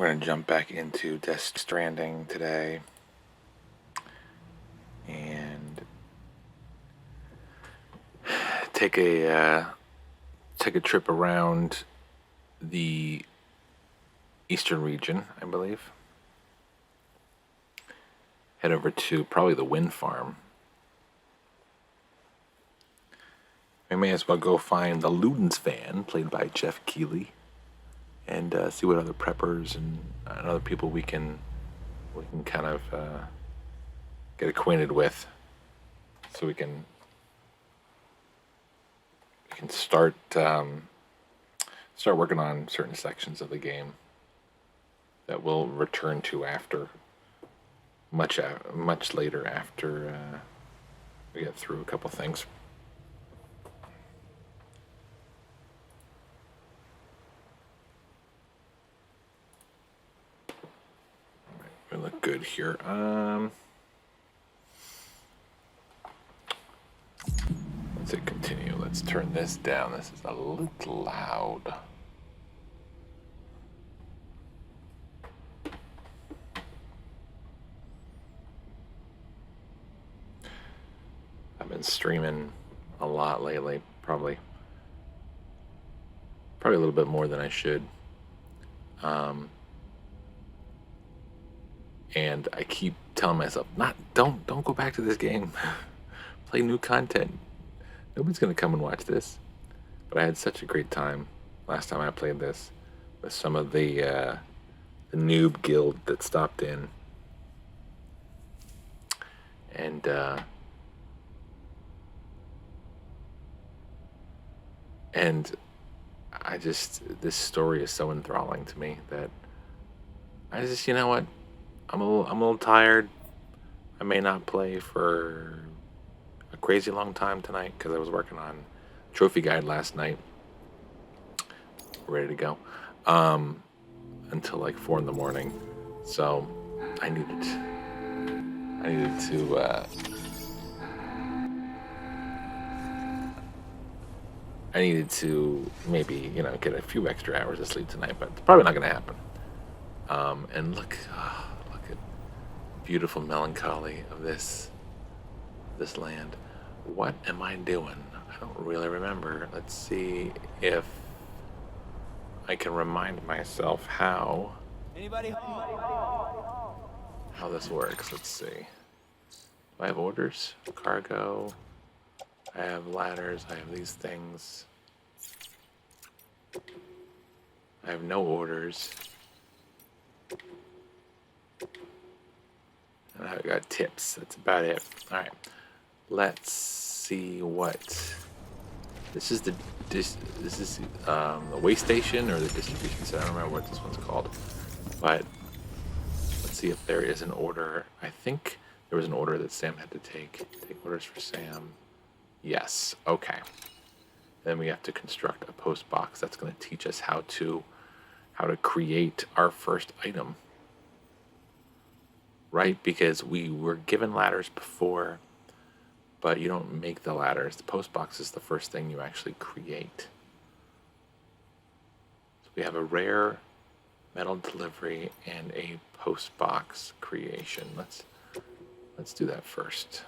We're going to jump back into Death Stranding today. And take a trip around the eastern region, I believe. Head over to probably the wind farm. We may as well go find the Ludens van, played by Jeff Keighley, and see what other preppers and other people we can kind of get acquainted with, so we can start working on certain sections of the game that we'll return to after much later after we get through a couple things. We look good here. Let's hit continue. Let's turn this down. This is a little loud. I've been streaming a lot lately, probably a little bit more than I should. And I keep telling myself, don't go back to this game. Play new content. Nobody's gonna come and watch this. But I had such a great time last time I played this with some of the noob guild that stopped in. And this story is so enthralling to me that I just, you know what? I'm a little tired. I may not play for a crazy long time tonight because I was working on Trophy Guide last night. Ready to go until like 4 in the morning. So I needed to maybe, get a few extra hours of sleep tonight, but it's probably not going to happen. And look at beautiful melancholy of this land. What am I doing? I don't really remember. Let's see if I can remind myself how this works. Let's see. Do I have orders? Cargo. I have ladders. I have these things. I have no orders. And I've got tips. That's about it. All right. Let's see what this is. The way station or the distribution center. I don't remember what this one's called. But let's see if there is an order. I think there was an order that Sam had to take. Take orders for Sam. Yes. Okay. Then we have to construct a post box. That's going to teach us how to create our first item. Right? Because we were given ladders before, but you don't make the ladders. The post box is the first thing you actually create. So we have a rare metal delivery and a post box creation. Let's do that first.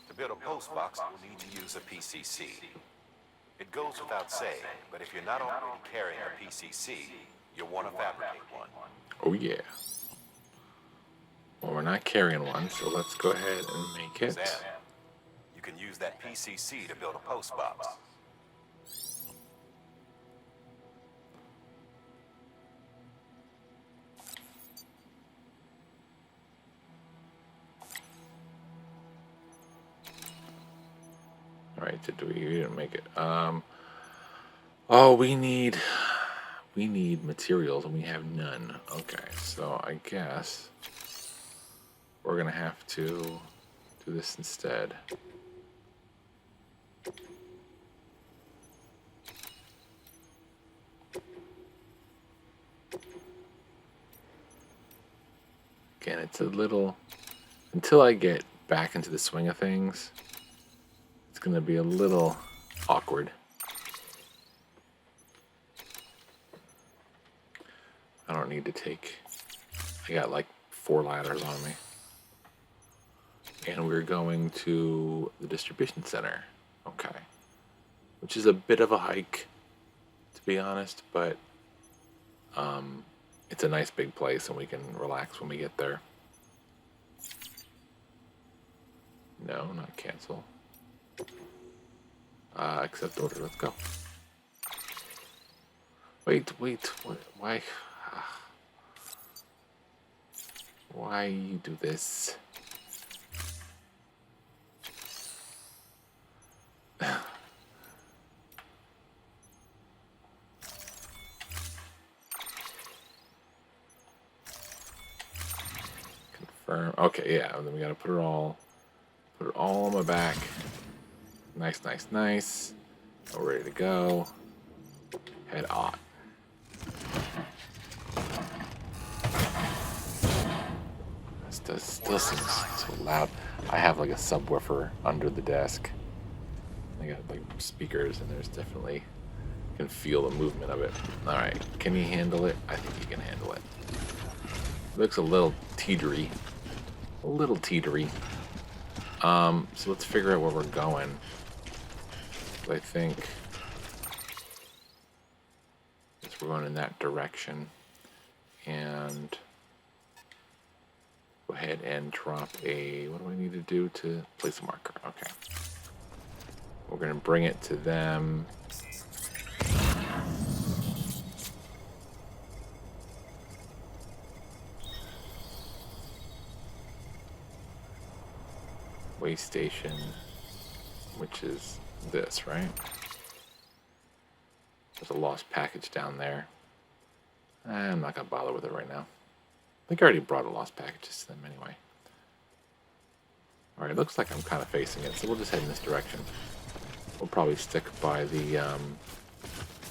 To build a post box, you'll need to use a PCC. It goes without saying, but if you're not already carrying a PCC, you'll want to fabricate one. Oh yeah. Well, we're not carrying one, so let's go ahead and make it. Sam, you can use that PCC to build a post box. All right, we didn't make it. Oh, we need materials, and we have none. Okay, so I guess we're gonna have to do this instead. Again, it's a little, until I get back into the swing of things, it's going to be a little awkward. I don't need to take... I got like 4 ladders on me. And we're going to the distribution center. Okay. Which is a bit of a hike, to be honest, but it's a nice big place and we can relax when we get there. No, not cancel. Accept order, let's go. Wait, what, why? Why you do this? Confirm. Okay, yeah, and then we gotta put it all on my back. Nice, nice, nice. We're ready to go. Head on. This still seems so loud. I have like a subwoofer under the desk. I got like speakers, and there's definitely can feel the movement of it. All right, can he handle it? I think he can handle it. Looks a little teetery. A little teetery. So let's figure out where we're going. I think we're going in that direction, and go ahead and drop a, what do I need to do to place a marker? Okay. We're going to bring it to them. Way station, which is this, right? There's a lost package down there. I'm not going to bother with it right now. I think I already brought a lost package to them anyway. Alright, looks like I'm kind of facing it, so we'll just head in this direction. We'll probably stick by the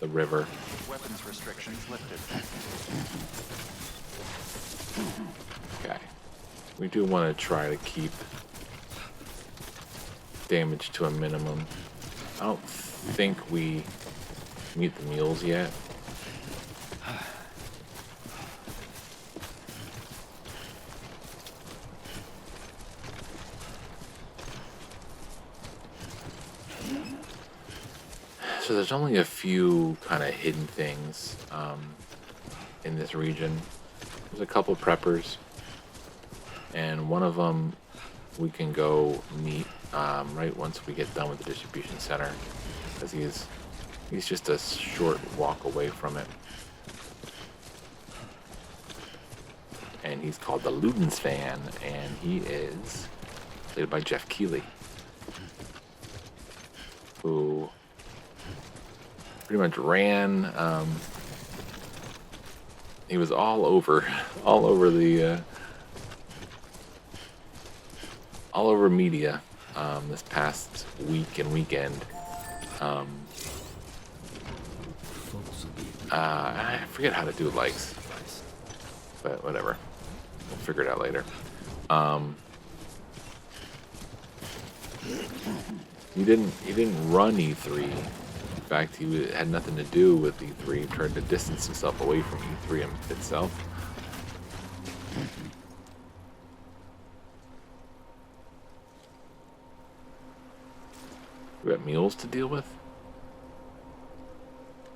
river. Weapons restrictions lifted. Okay. We do want to try to keep damage to a minimum. I don't think we meet the mules yet. So there's only a few kind of hidden things in this region. There's a couple preppers, and one of them we can go meet right once we get done with the distribution center, because he's just a short walk away from it. And he's called the Ludens Fan, and he is played by Jeff Keighley, who pretty much ran. He was all over the all over media this past week and weekend. I forget how to do likes, but whatever. We'll figure it out later. He didn't run E3. In fact, he had nothing to do with E3. He tried to distance himself away from E3 itself. We got mules to deal with?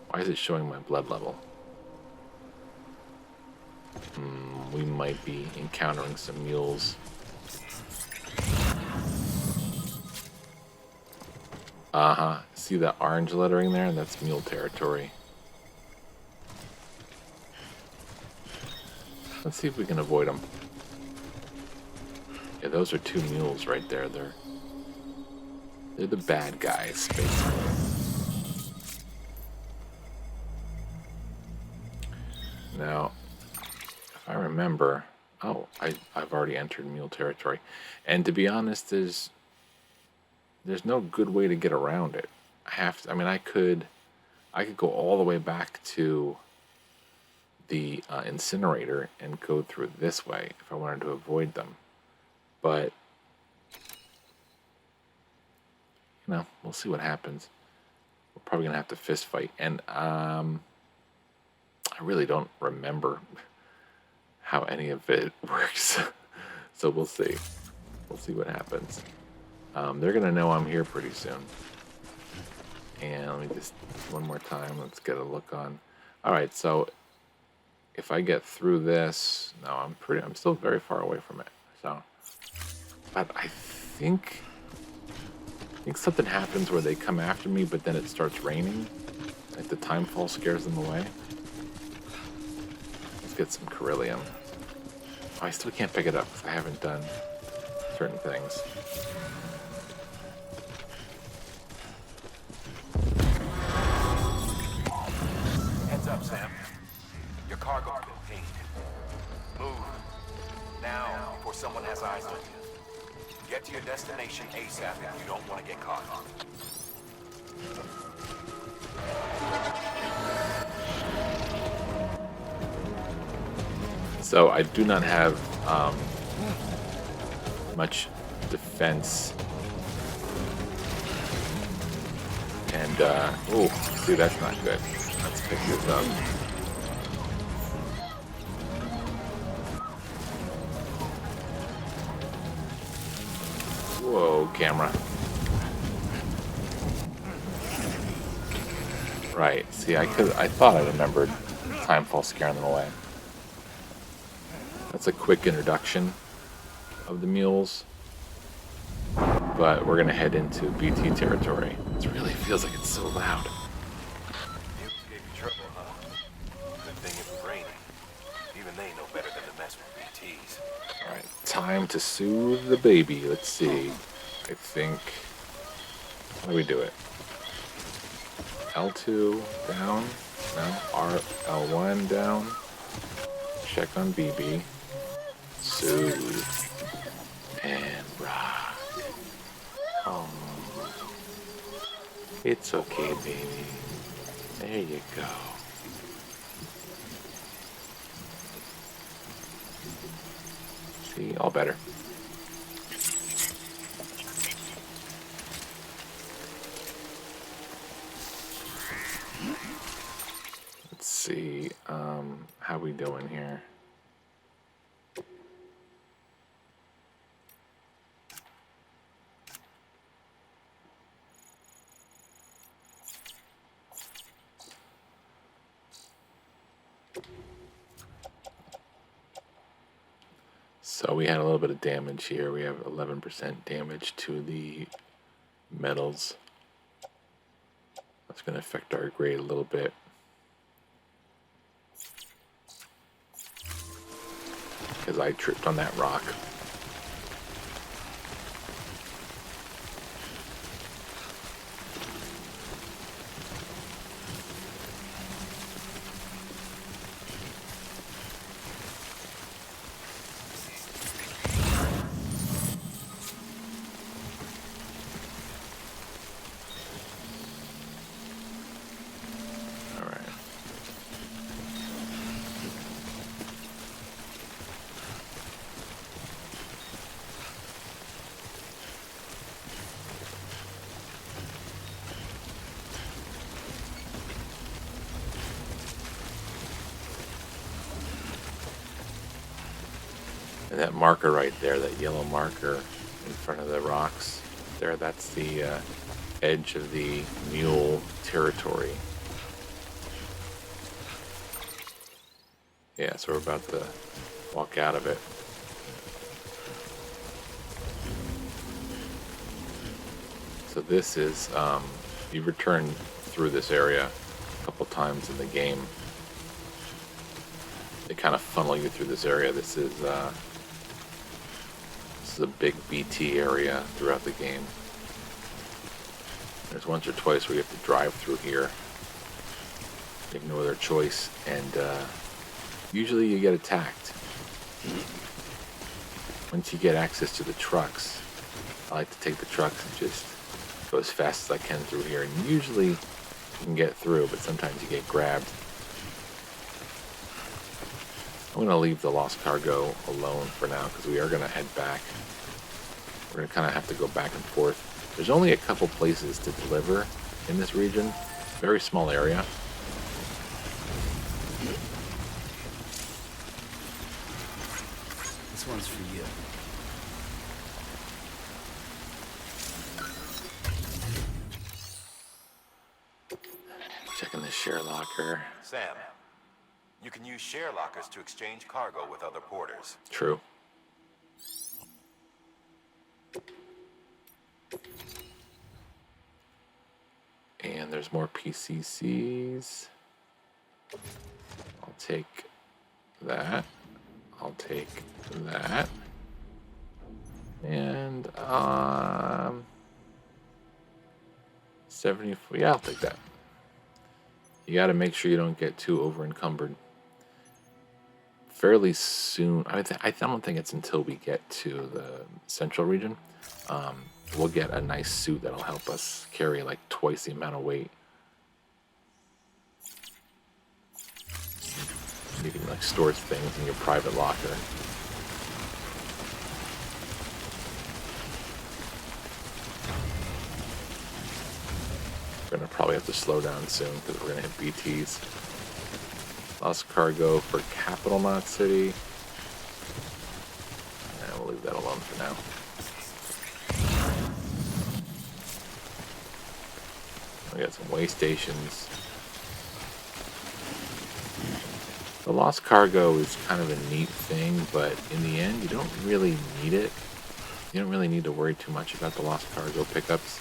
Why is it showing my blood level? We might be encountering some mules. See that orange lettering there? That's mule territory. Let's see if we can avoid them. Yeah, those are 2 mules right there. They're the bad guys, basically. Now, if I remember... Oh, I've already entered mule territory. And to be honest, there's no good way to get around it. I mean, I could go all the way back to the incinerator and go through this way if I wanted to avoid them. But, you know, we'll see what happens. We're probably going to have to fist fight. And I really don't remember how any of it works. So we'll see. We'll see what happens. They're gonna know I'm here pretty soon. And let me just one more time. Let's get a look on. All right. So if I get through this, no, I'm still very far away from it. So, but I think something happens where they come after me, but then it starts raining. Like the time fall scares them away. Let's get some Carillium. Oh, I still can't pick it up because I haven't done certain things. Heads up, Sam. Your cargo's been pinged. Move. Now, before someone has eyes on you. Get to your destination ASAP if you don't want to get caught. So I do not have much defense. And, oh, see, that's not good. Let's pick this up. Whoa, camera. Right, see, I thought I remembered Timefall scaring them away. That's a quick introduction of the mules. But we're gonna head into BT territory. It really feels like it's so loud. Mules gave you trouble, huh? Good thing it was raining. Even they know better than to mess with BTs. Alright, time to soothe the baby. Let's see. I think... How do we do it? L2 down. No. L1 down. Check on BB. Soothe. And rock. Oh. It's okay, baby. There you go. See, all better. Let's see, how we doing here? So we had a little bit of damage here. We have 11% damage to the metals. That's going to affect our grade a little bit. Because I tripped on that rock. And that marker right there, that yellow marker in front of the rocks there, that's the edge of the mule territory. Yeah, so we're about to walk out of it. So this is, you return through this area a couple times in the game. They kind of funnel you through this area. This is a big BT area throughout the game. There's once or twice where you have to drive through here. You have no other choice, and usually you get attacked. Once you get access to the trucks, I like to take the trucks and just go as fast as I can through here, and usually you can get through, but sometimes you get grabbed. I'm going to leave the lost cargo alone for now because we are going to head back. We're going to kind of have to go back and forth. There's only a couple places to deliver in this region. Very small area. This one's for you. Checking the share locker. Sam, you can use share lockers to exchange cargo with other porters. True. And there's more PCCs. I'll take that. I'll take that. And 74. Yeah, I'll take that. You got to make sure you don't get too over encumbered. Fairly soon. I don't think it's until we get to the central region. We'll get a nice suit that'll help us carry like twice the amount of weight. You can like store things in your private locker. We're gonna probably have to slow down soon because we're gonna hit BTs. Lost cargo for Capital Knot City. And we'll leave that alone for now. We got some way stations. The lost cargo is kind of a neat thing, but in the end, you don't really need it. You don't really need to worry too much about the lost cargo pickups.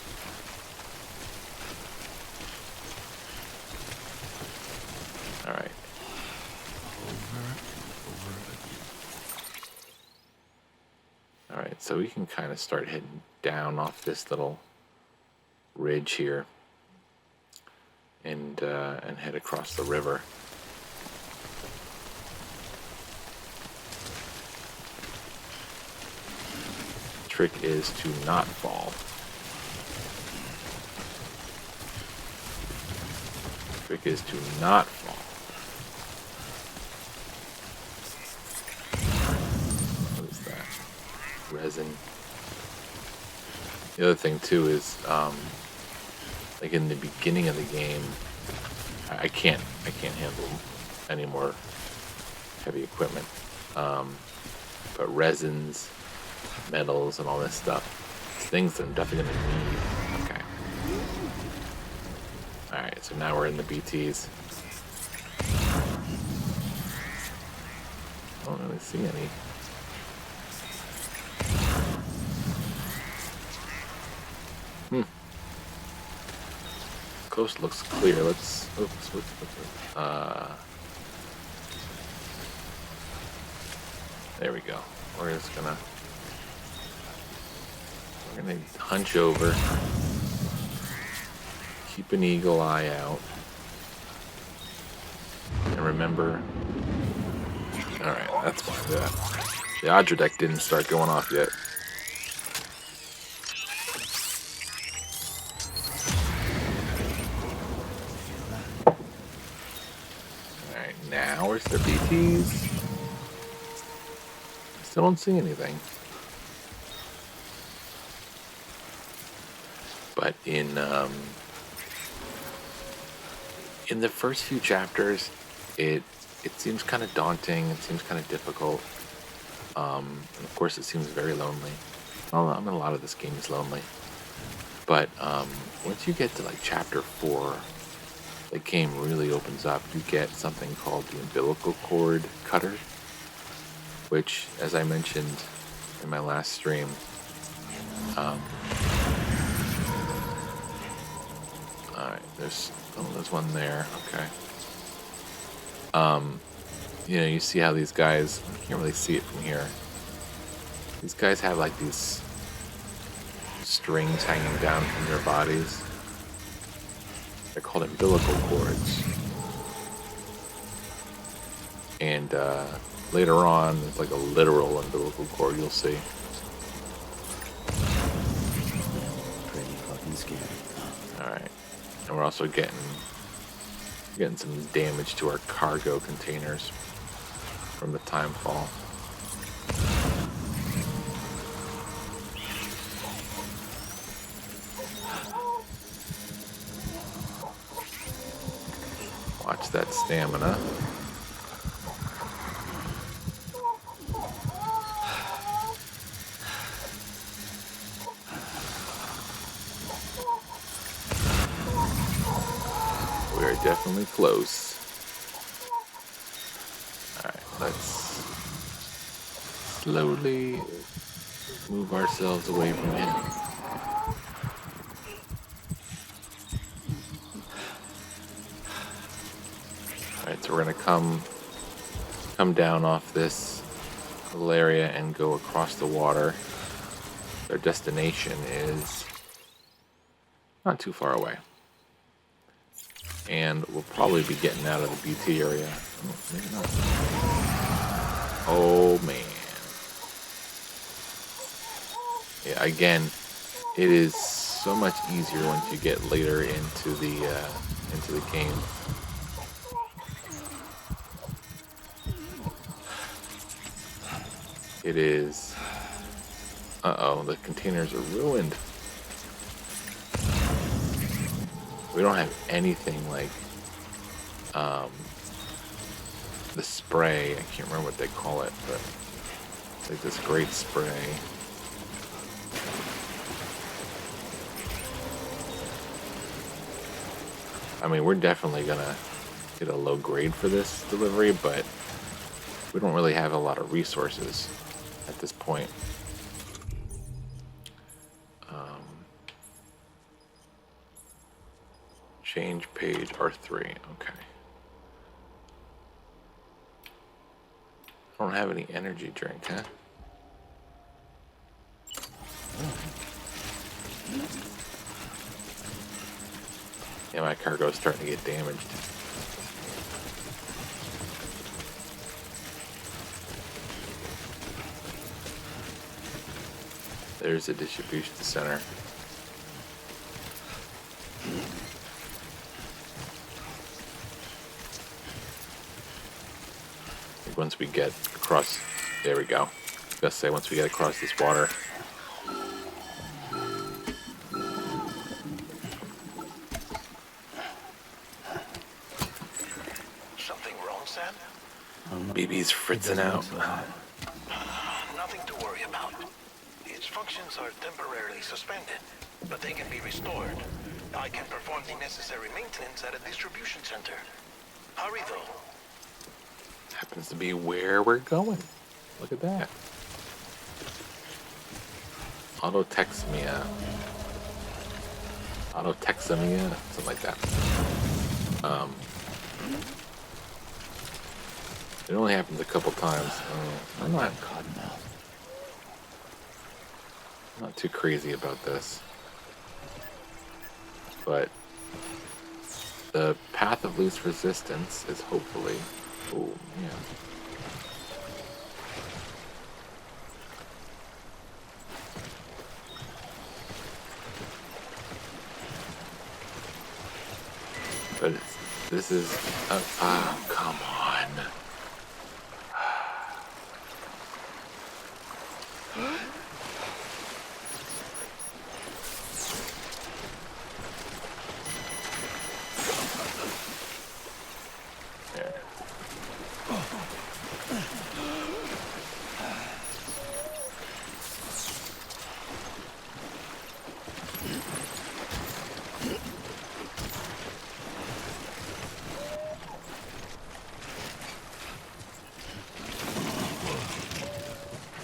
All right. All right, so we can kind of start heading down off this little ridge here and head across the river. Trick is to not fall. Trick is to not fall. What is that? Resin. The other thing too is, like in the beginning of the game, I can't handle any more heavy equipment. But resins, metals, and all this stuff, things that I'm definitely gonna need. Okay. All right, so now we're in the BTs. I don't really see any. Coast looks clear. Let's. Oops. There we go. We're gonna hunch over. Keep an eagle eye out. And remember. Alright, that's fine. The Odger deck didn't start going off yet. Alright, now where's their BTs? Still don't see anything. But in the first few chapters, it seems kind of daunting. It seems kind of difficult. And of course, it seems very lonely. Well, I mean, a lot of this game is lonely. But once you get to like chapter 4, the game really opens up. You get something called the umbilical cord cutter, which, as I mentioned in my last stream, alright, there's one there, okay. You know, you see how these guys, you can't really see it from here. These guys have like these strings hanging down from their bodies. They're called umbilical cords. And later on, it's like a literal umbilical cord, you'll see. Pretty fucking scary. Alright. And we're also getting some damage to our cargo containers from the time fall. Watch that stamina. definitely close. Alright, let's slowly move ourselves away from him. Alright, so we're gonna come down off this little area and go across the water. Our destination is not too far away. And we'll probably be getting out of the BT area. Oh, maybe not. Oh man. Yeah, again, it is so much easier once you get later into the game. It is. Uh-oh, the containers are ruined. We don't have anything like the spray. I can't remember what they call it, but it's like this great spray. I mean, we're definitely gonna get a low grade for this delivery, but we don't really have a lot of resources at this point. Change page R3. Okay. I don't have any energy drink, huh? Yeah, my cargo's starting to get damaged. There's the distribution center. Once we get across, there we go. Let's say once we get across this water. Something wrong, Sam? BB's fritzing out. Nothing to worry about. Its functions are temporarily suspended, but they can be restored. I can perform the necessary maintenance at a distribution center. Hurry, though. Happens to be where we're going. Look at that. Autotexmia, something like that. It only happens a couple times. I'm not too crazy about this, but the path of least resistance is hopefully. Oh, yeah. But this is... oh, come on. There.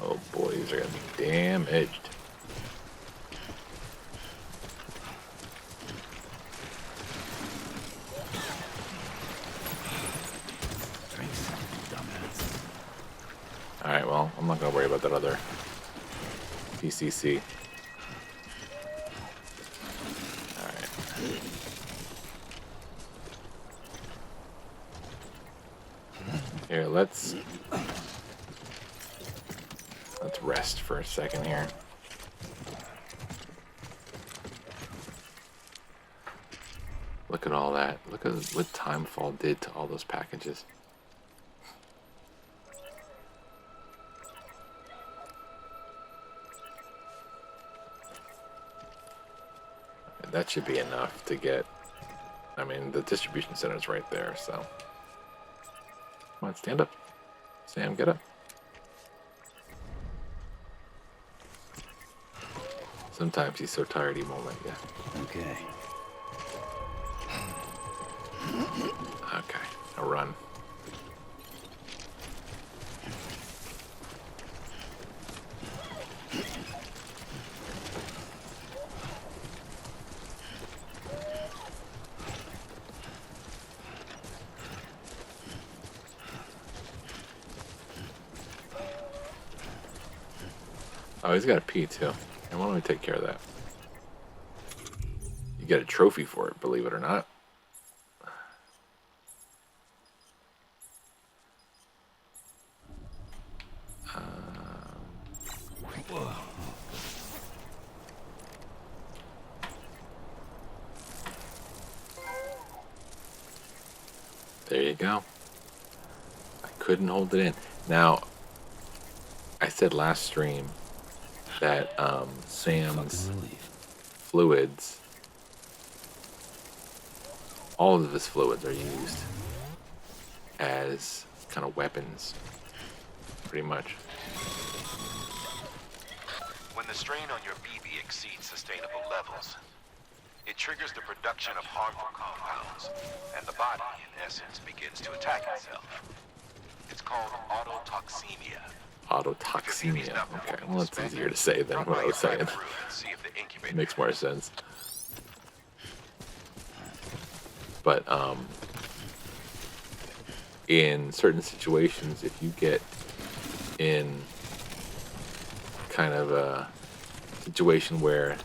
Oh boy, these are gonna be damaged. Alright, well, I'm not gonna worry about that other PCC. Alright. Here, let's rest for a second here. Look at all that. Look at what Timefall did to all those packages. That should be enough to get... I mean, the distribution center is right there, so... Come on, stand up. Sam, get up. Sometimes he's so tired he won't let you. Okay. Okay, a run. Oh, he's got a P too. And why don't we take care of that? You get a trophy for it, believe it or not. There you go. I couldn't hold it in. Now, I said last stream that Sam's fluids, all of his fluids are used as kind of weapons, pretty much. When the strain on your BB exceeds sustainable levels, it triggers the production of harmful compounds, and the body, in essence, begins to attack itself. It's called autotoxemia. Autotoxemia. Okay, well, that's easier to say than what I was saying. Makes more sense. But in certain situations, if you get in kind of a situation where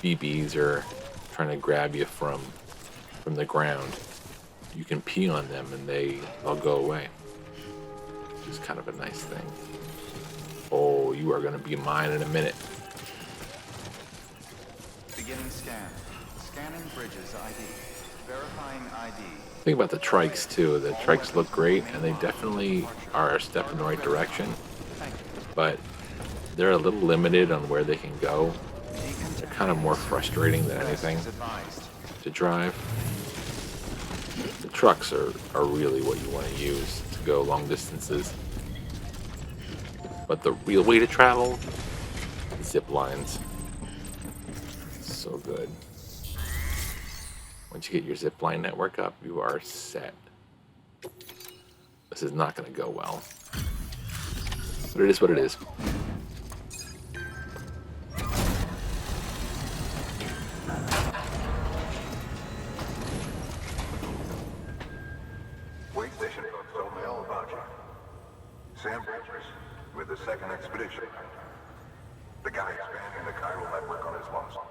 BBs are trying to grab you from the ground, you can pee on them and they'll go away, which is kind of a nice thing. Oh, you are going to be mine in a minute. Beginning scan. Scanning bridges ID. Verifying ID. Think about the trikes too. The trikes look great and they definitely are a step in the right direction, but they're a little limited on where they can go. They're kind of more frustrating than anything to drive. The trucks are really what you want to use to go long distances. But the real way to travel, zip lines. So good. Once you get your zip line network up, you are set. This is not going to go well. But it is what it is. Wait station folks told me all about you. Sam Bridges, with the second expedition. The guy expanding the chiral network on his lonesome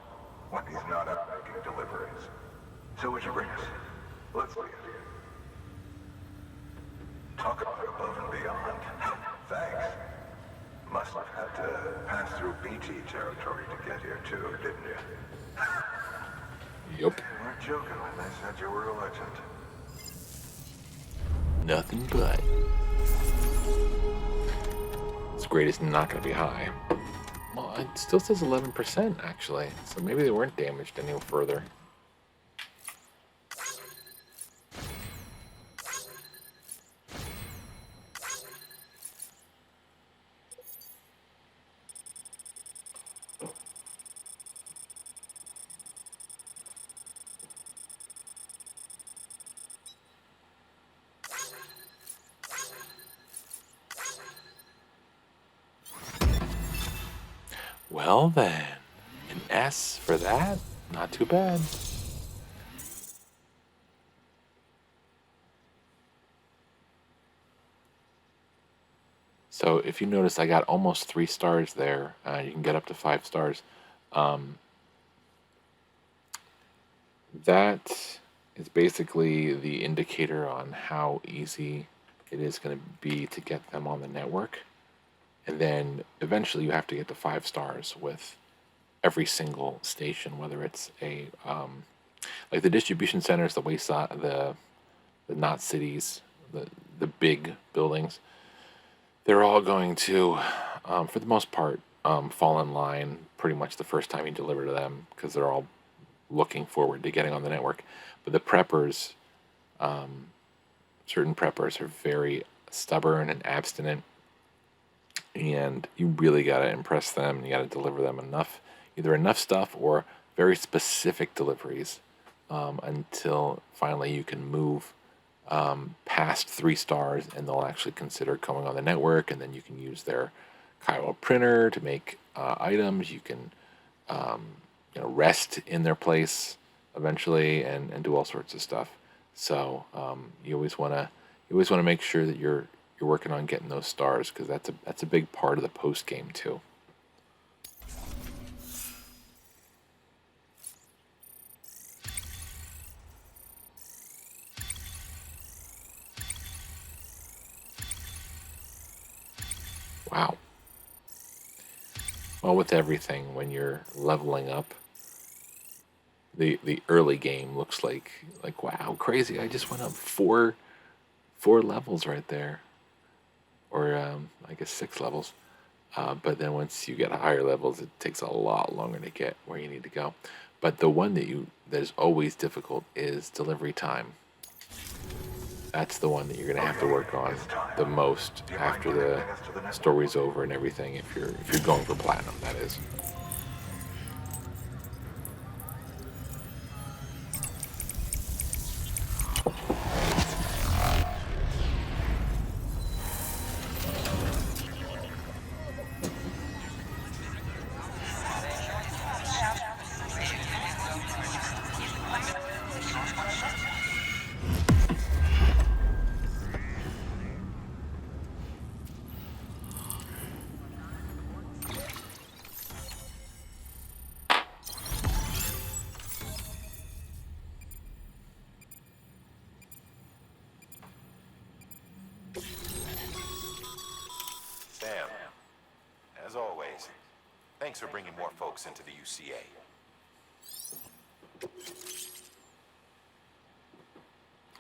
when he's not out making deliveries. So what you bring us? Let's see it. Talk about above and beyond. Thanks. Must have had to pass through BT territory to get here too, didn't you? Yup. You weren't joking when they said you were a legend. Nothing but. This grade is not going to be high. Well, it still says 11% actually, so maybe they weren't damaged any further. Well then, an S for that? Not too bad. So if you notice, I got almost 3 stars there. You can get up to 5 stars. That is basically the indicator on how easy it is going to be to get them on the network. And then eventually you have to get to 5 stars with every single station, whether it's a like the distribution centers, the wayside, the not cities, the big buildings. They're all going to, for the most part, fall in line pretty much the first time you deliver to them because they're all looking forward to getting on the network. But the preppers, certain preppers are very stubborn and abstinent. And you really got to impress them. You got to deliver them either enough stuff or very specific deliveries until finally you can move past 3 stars, and they'll actually consider going on the network, and then you can use their chiral printer to make items. You can rest in their place eventually, and do all sorts of stuff. So you always want to make sure that you're working on getting those stars, because that's a big part of the post game too. Wow. Well, with everything, when you're leveling up, the early game looks like wow, crazy! I just went up four levels right there, or I guess 6 levels. But then once you get higher levels, it takes a lot longer to get where you need to go. But the one that is always difficult is delivery time. That's the one that you're gonna have to work on the most after the story's over and everything. If you're going for platinum, that is. Sam, as always, thanks for bringing more folks into the UCA.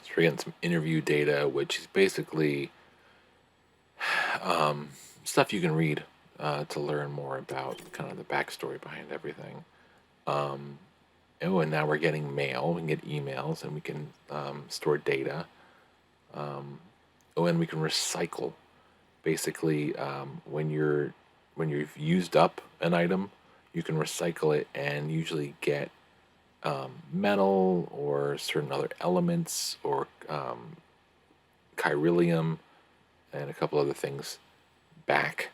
So we're getting some interview data, which is basically stuff you can read to learn more about kind of the backstory behind everything. And now we're getting mail. We can get emails, and we can store data. And we can recycle. Basically, when you've used up an item, you can recycle it and usually get metal or certain other elements, or chiralium and a couple other things back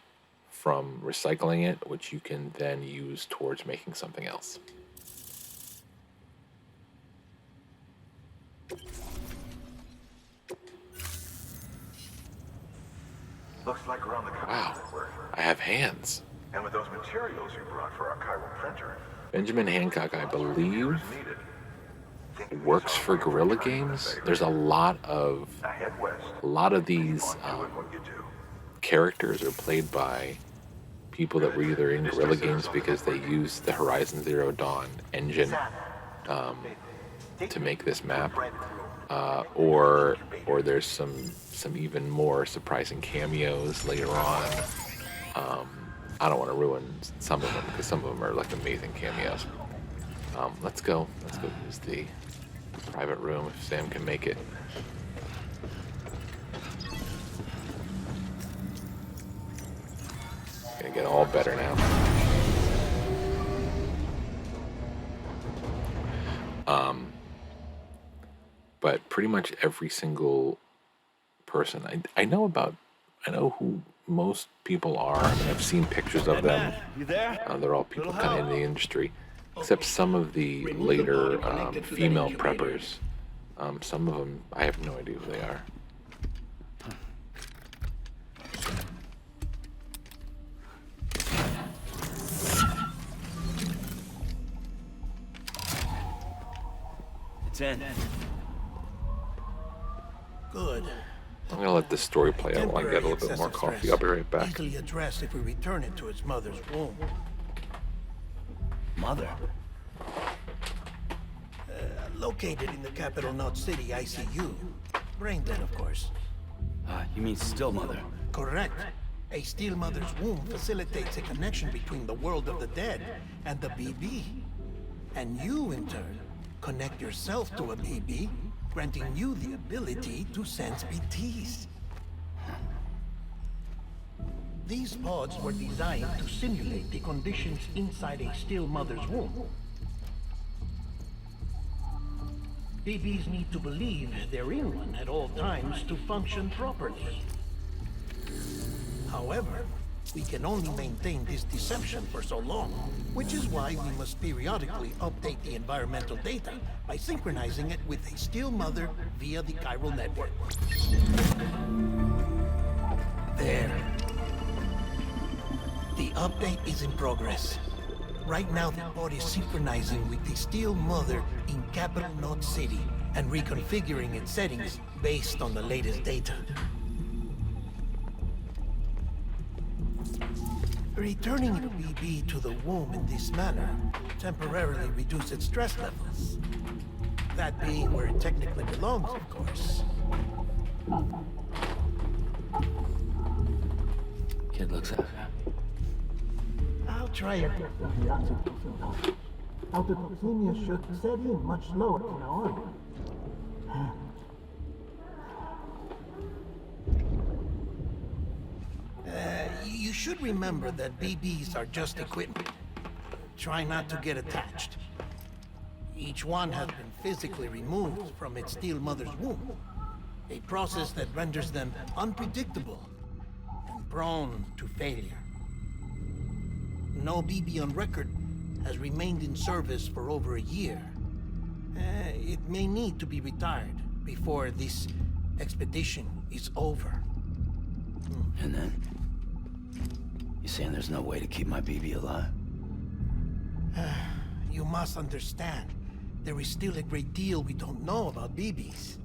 from recycling it, which you can then use towards making something else. Looks like we're on the Wow, I have hands. And with those materials you brought for our chiral printer, Benjamin Hancock, I believe, needed. works for Guerrilla Games. There's a lot of Head west. these Doing what you do. characters are played by people that were either in Guerrilla Games because they used the Horizon Zero Dawn engine to make this map, or there's some even more surprising cameos later on. I don't want to ruin some of them because some of them are like amazing cameos. Let's go use the private room if Sam can make it. Gonna get all better now. But pretty much every single person I know who most people are. I mean, I've seen pictures of them. You there? They're all people kind of in the industry, except some of the later female preppers. Some of them, I have no idea who they are. It's in. Good. I'm gonna let this story play out while I get a little bit more coffee. I'll be right back. Easily addressed if we return it to its mother's womb. Mother. Located in the capital Knot City ICU. Brain dead, of course. You mean still mother? Correct. A steel mother's womb facilitates a connection between the world of the dead and the BB. And you, in turn, connect yourself to a BB, granting you the ability to sense BTs. These pods were designed to simulate the conditions inside a still mother's womb. BBs need to believe they're in one at all times to function properly. However, we can only maintain this deception for so long, which is why we must periodically update the environmental data by synchronizing it with a still mother via the chiral network. There. The update is in progress. Right now, the pod is synchronizing with the Steel Mother in Capital Note City and reconfiguring its settings based on the latest data. Returning a BB to the womb in this manner temporarily reduces its stress levels. That being where it technically belongs, of course. Kid looks happy. I'll try it. The oxytocin. Autotoxemia should set in much slower from now on. You should remember that BBs are just equipment. Try not to get attached. Each one has been physically removed from its steel mother's womb. A process that renders them unpredictable and prone to failure. No BB on record has remained in service for over a year. It may need to be retired before this expedition is over. And then? You saying there's no way to keep my BB alive? You must understand, there is still a great deal we don't know about BBs.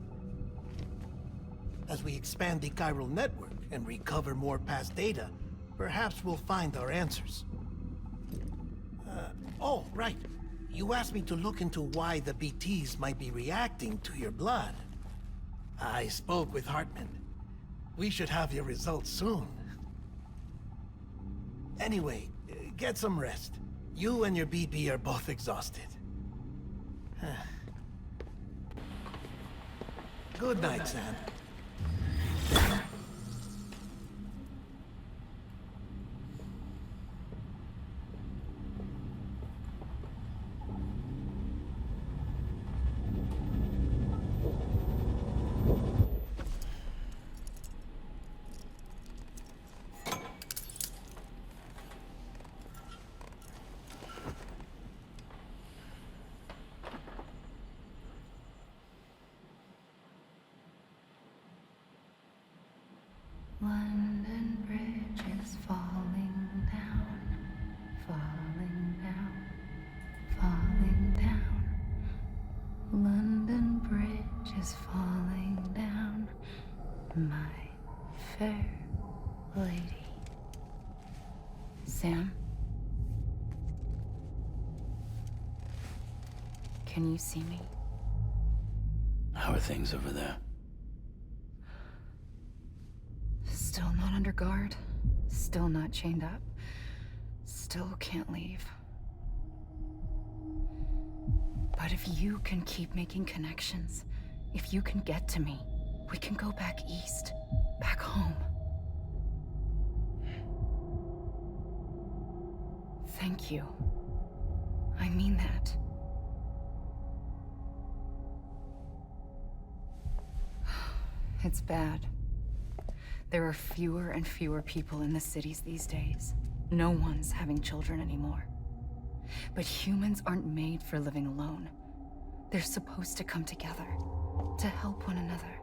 As we expand the chiral network and recover more past data, perhaps we'll find our answers. Oh, right. You asked me to look into why the BTs might be reacting to your blood. I spoke with Hartman. We should have your results soon. Anyway, get some rest. You and your BB are both exhausted. Good night, Sam. London Bridge is falling down, falling down, falling down. London Bridge is falling down, my fair lady. Sam? Can you see me? How are things over there? Still not under guard, still not chained up, still can't leave. But if you can keep making connections, if you can get to me, we can go back east, back home. Thank you. I mean that. It's bad. There are fewer and fewer people in the cities these days. No one's having children anymore. But humans aren't made for living alone. They're supposed to come together, to help one another.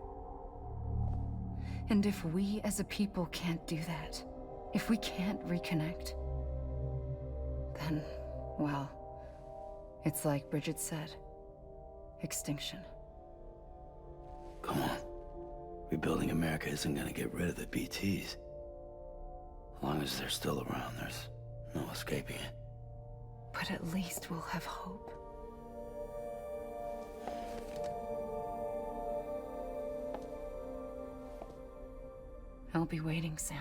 And if we as a people can't do that, if we can't reconnect, then, well, it's like Bridget said, extinction. Come on. Rebuilding America isn't gonna get rid of the BTs. As long as they're still around, there's no escaping it. But at least we'll have hope. I'll be waiting, Sam.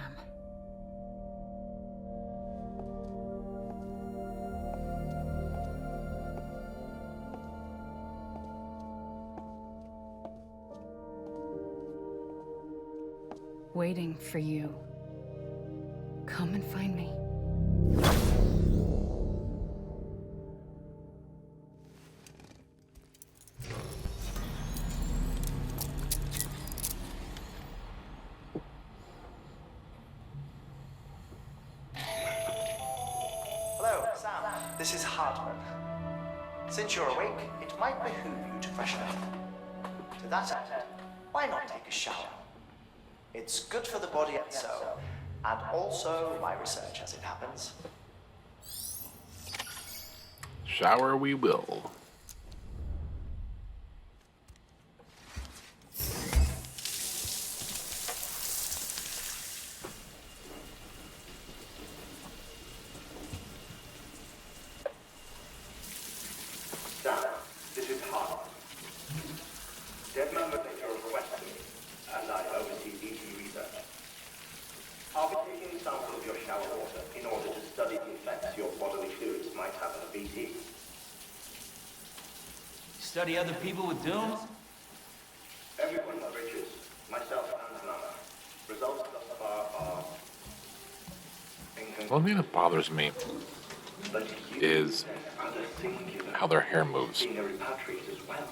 Waiting for you. Come and find me. This is Hartman. Since you're awake, it might behoove you to freshen up. To that end, why not take a shower? It's good for the body and soul, and also my research as it happens. Shower we will. Sam, this is Hartman. Dead man will make a request to me, and I oversee BT research. I'll be taking a sample of your shower water in order to study the effects your bodily fluids might have on a BT. Study other people with dooms? Everyone but Richards, myself and Nana. Results thus far are One thing that bothers me but you is are the singular how their hair moves. being a repatriate as well.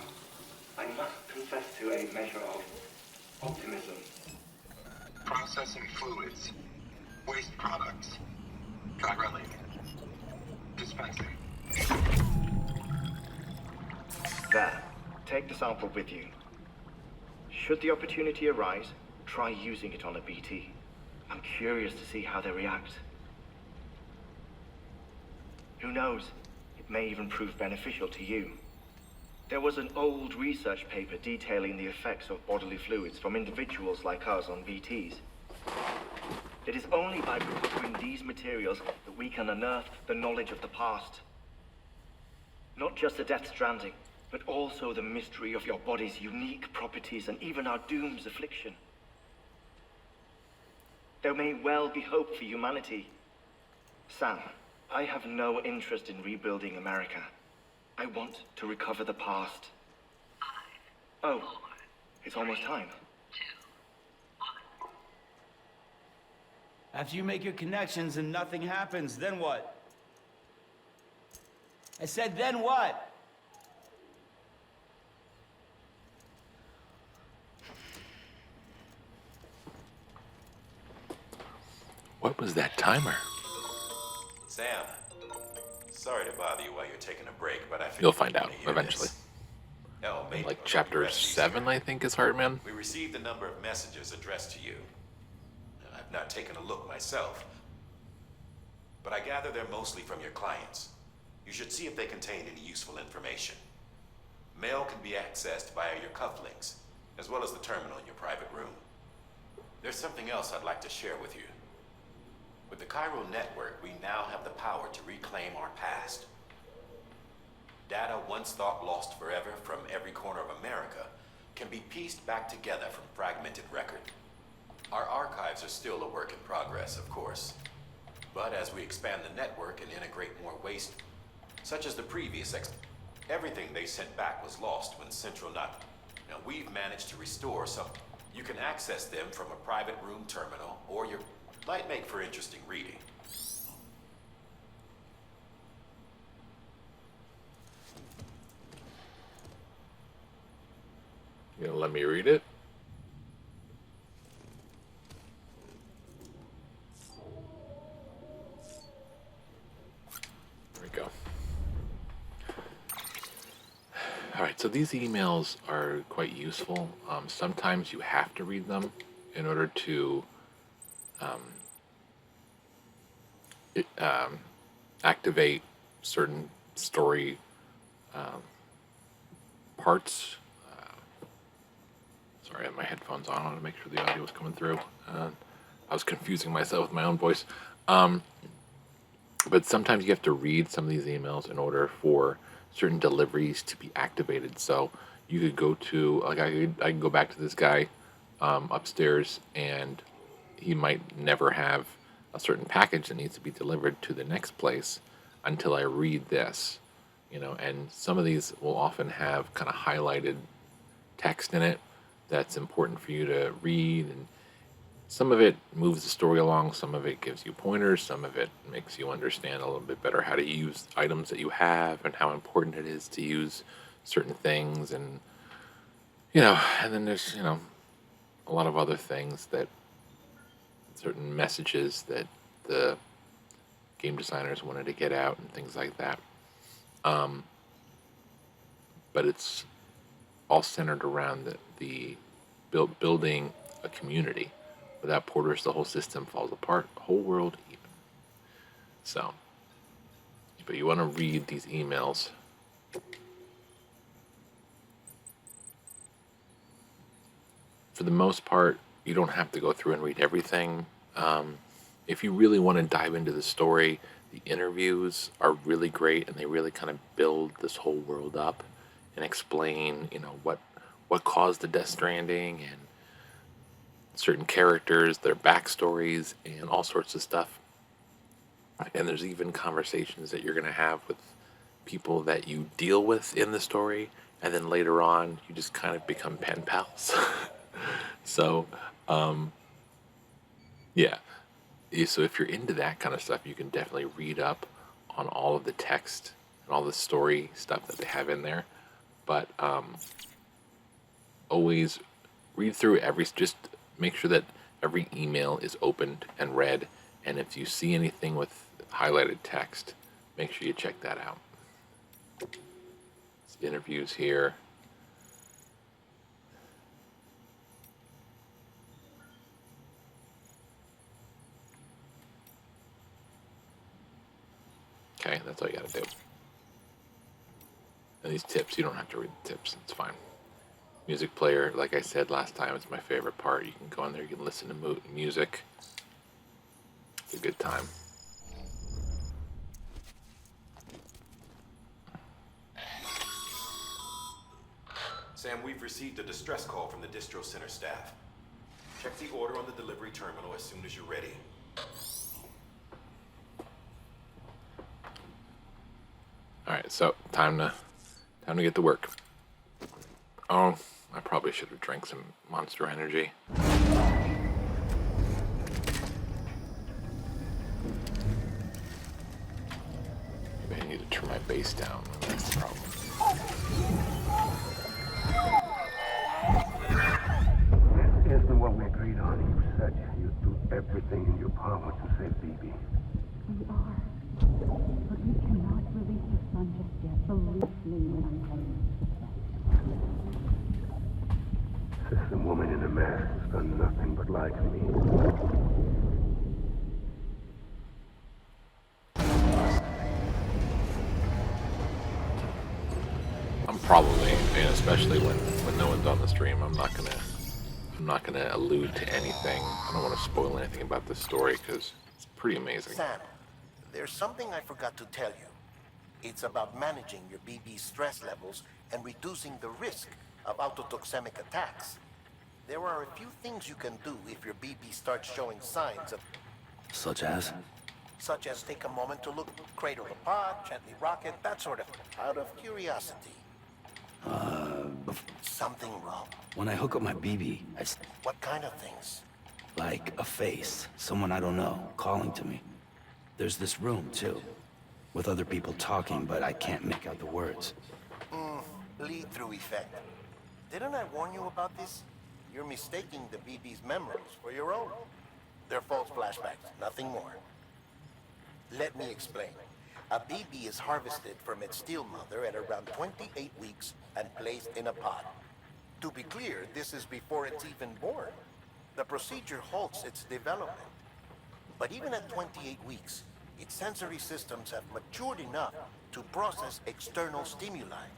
I must confess to a measure of optimism. Processing fluids. Waste products. Chiralic. Dispensing. There. Take the sample with you. Should the opportunity arise, try using it on a BT. I'm curious to see how they react. Who knows? It may even prove beneficial to you. There was an old research paper detailing the effects of bodily fluids from individuals like us on BTs. It is only by recovering these materials that we can unearth the knowledge of the past. Not just the Death Stranding, but also the mystery of your body's unique properties and even our doom's affliction. There may well be hope for humanity. Sam, I have no interest in rebuilding America. I want to recover the past. Oh, it's almost time. After you make your connections and nothing happens, then what? I said, then what? What was that timer? Sam, sorry to bother you while you're taking a break, but I figured You'll find you'd out wanna hear eventually. this. Hell, maybe Like before chapter you rest easier. 7, I think, is Heartman. We received a number of messages addressed to you. I've not taken a look myself, but I gather they're mostly from your clients. You should see if they contain any useful information. Mail can be accessed via your cufflinks, as well as the terminal in your private room. There's something else I'd like to share with you. With the Chiral network, we now have the power to reclaim our past. Data once thought lost forever from every corner of America can be pieced back together from fragmented record. Our archives are still a work in progress, of course. But as we expand the network and integrate more waste, such as the previous everything they sent back was lost when Central not. Now we've managed to restore some. You can access them from a private room terminal, or your might make for interesting reading. You gonna let me read it? There we go. All right, so these emails are quite useful. Sometimes you have to read them in order to activate certain story parts. Sorry, I had my headphones on. I wanted to make sure the audio was coming through. I was confusing myself with my own voice. But sometimes you have to read some of these emails in order for certain deliveries to be activated. So you could go to, like, I can go back to this guy upstairs, and he might never have a certain package that needs to be delivered to the next place until I read this, and some of these will often have kind of highlighted text in it that's important for you to read, and some of it moves the story along, some of it gives you pointers, some of it makes you understand a little bit better how to use items that you have and how important it is to use certain things, and and then there's a lot of other things, that certain messages that the game designers wanted to get out and things like that. But it's all centered around the building a community. Without porters, the whole system falls apart, whole world even. So, but you want to read these emails. For the most part, you don't have to go through and read everything. If you really want to dive into the story, the interviews are really great, and they really kind of build this whole world up and explain, what caused the Death Stranding and certain characters, their backstories, and all sorts of stuff. And there's even conversations that you're going to have with people that you deal with in the story, and then later on, you just kind of become pen pals. So, yeah. So if you're into that kind of stuff, you can definitely read up on all of the text and all the story stuff that they have in there. But always read through just make sure that every email is opened and read. And if you see anything with highlighted text, make sure you check that out. There's interviews here. Okay, that's all you gotta do. And these tips, you don't have to read the tips, it's fine. Music player, like I said last time, it's my favorite part. You can go in there, you can listen to music. It's a good time. Sam, we've received a distress call from the distro center staff. Check the order on the delivery terminal as soon as you're ready. Alright, so time to get to work. Oh, I probably should have drank some Monster Energy. Maybe I need to turn my bass down. That's the problem. This isn't what we agreed on. You said you'd do everything in your power to save BB. We are. But we cannot release your son just yet. Believe me when I tell you. System woman in a mask has done nothing but lie to me. I'm probably, and especially when no one's on the stream, I'm not gonna allude to anything. I don't want to spoil anything about this story because it's pretty amazing. Sam, there's something I forgot to tell you. It's about managing your BB stress levels and reducing the risk of autotoxemic attacks. There are a few things you can do if your BB starts showing signs of... Such as? Such as take a moment to look, cradle the pot, gently rock it, that sort of... out of curiosity. Something wrong? When I hook up my BB, What kind of things? like a face, someone I don't know, calling to me. There's this room, too, with other people talking, but I can't make out the words. Lead-through effect. Didn't I warn you about this? You're mistaking the BB's memories for your own. They're false flashbacks, nothing more. Let me explain. A BB is harvested from its steel mother at around 28 weeks and placed in a pod. To be clear, this is before it's even born. The procedure halts its development. But even at 28 weeks, its sensory systems have matured enough to process external stimuli.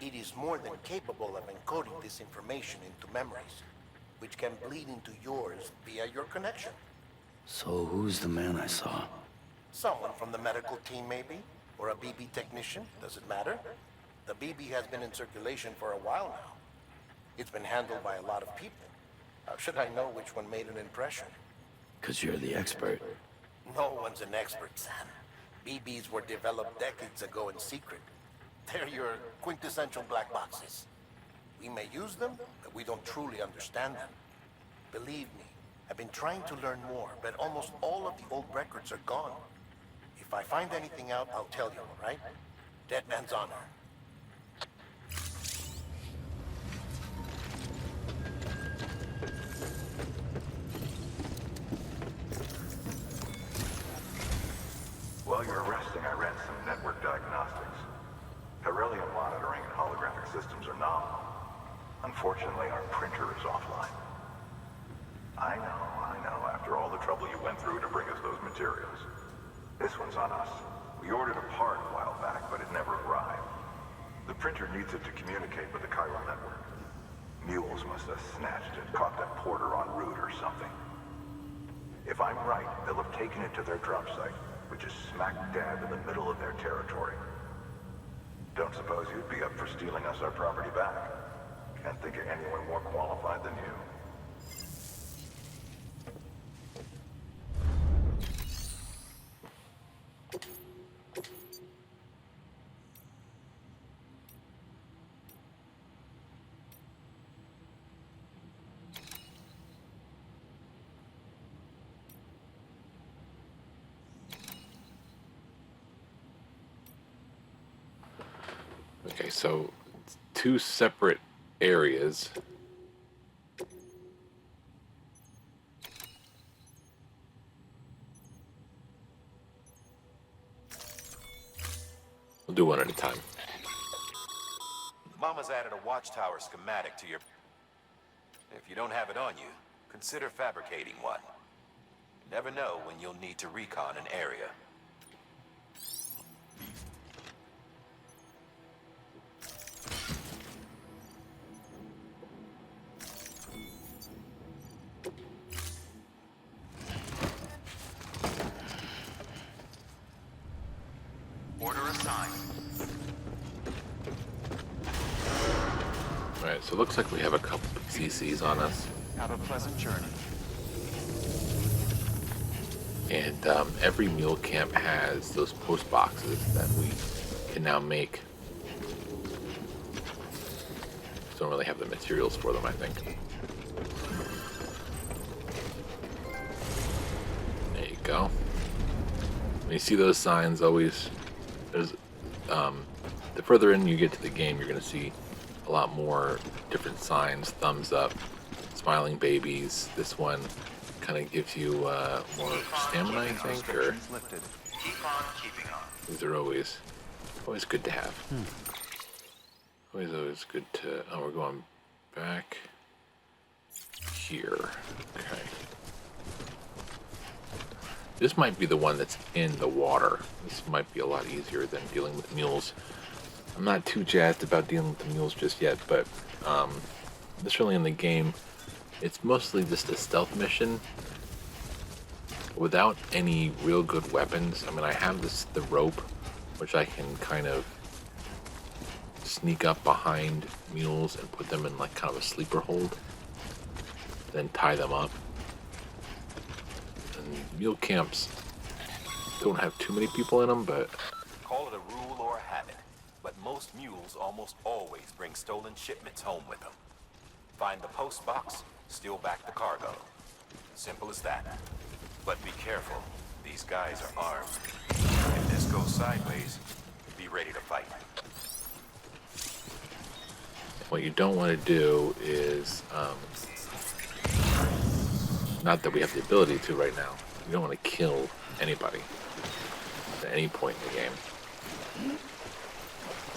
It is more than capable of encoding this information into memories, which can bleed into yours via your connection. So who's the man I saw? Someone from the medical team, maybe? Or a BB technician, does it matter? The BB has been in circulation for a while now. It's been handled by a lot of people. How should I know which one made an impression? 'Cause you're the expert. No one's an expert, Sam. BBs were developed decades ago in secret. They're your quintessential black boxes. We may use them, but we don't truly understand them. Believe me, I've been trying to learn more, but almost all of the old records are gone. If I find anything out, I'll tell you, all right? Dead man's honor. While you're resting, I ran some network diagnostics. Beryllium monitoring and holographic systems are nominal. Unfortunately, our printer is offline. I know, after all the trouble you went through to bring us those materials. This one's on us. We ordered a part a while back, but it never arrived. The printer needs it to communicate with the chiral network. Mules must have snatched it, caught that porter en route or something. If I'm right, they'll have taken it to their drop site, which is smack dab in the middle of their territory. Don't suppose you'd be up for stealing us our property back? Can't think of anyone more qualified than you. Okay, so two separate areas. We'll do one at a time. Mama's added a watchtower schematic to your... If you don't have it on you, consider fabricating one. You never know when you'll need to recon an area. Order assigned. Alright, so it looks like we have a couple CCs on us. Have a pleasant journey. And every mule camp has those post boxes that we can now make. Just don't really have the materials for them, I think. There you go. When you see those signs, always there's the further in you get to the game, you're going to see a lot more different signs. Thumbs up, smiling babies. This one kind of gives you more stamina, I think, or Keep on keeping on. these are always good to have. Always good to. Oh, we're going back here. Okay. This might be the one that's in the water. This might be a lot easier than dealing with mules. I'm not too jazzed about dealing with the mules just yet, but this early in the game, it's mostly just a stealth mission without any real good weapons. I mean, I have the rope, which I can kind of sneak up behind mules and put them in like kind of a sleeper hold, then tie them up. And mule camps don't have too many people in them, but Call it a rule or a habit, but most mules almost always bring stolen shipments home with them. Find the post box, steal back the cargo. Simple as that. But be careful, these guys are armed. If this goes sideways, be ready to fight. what you don't want to do is, not that we have the ability to right now, you don't want to kill anybody at any point in the game.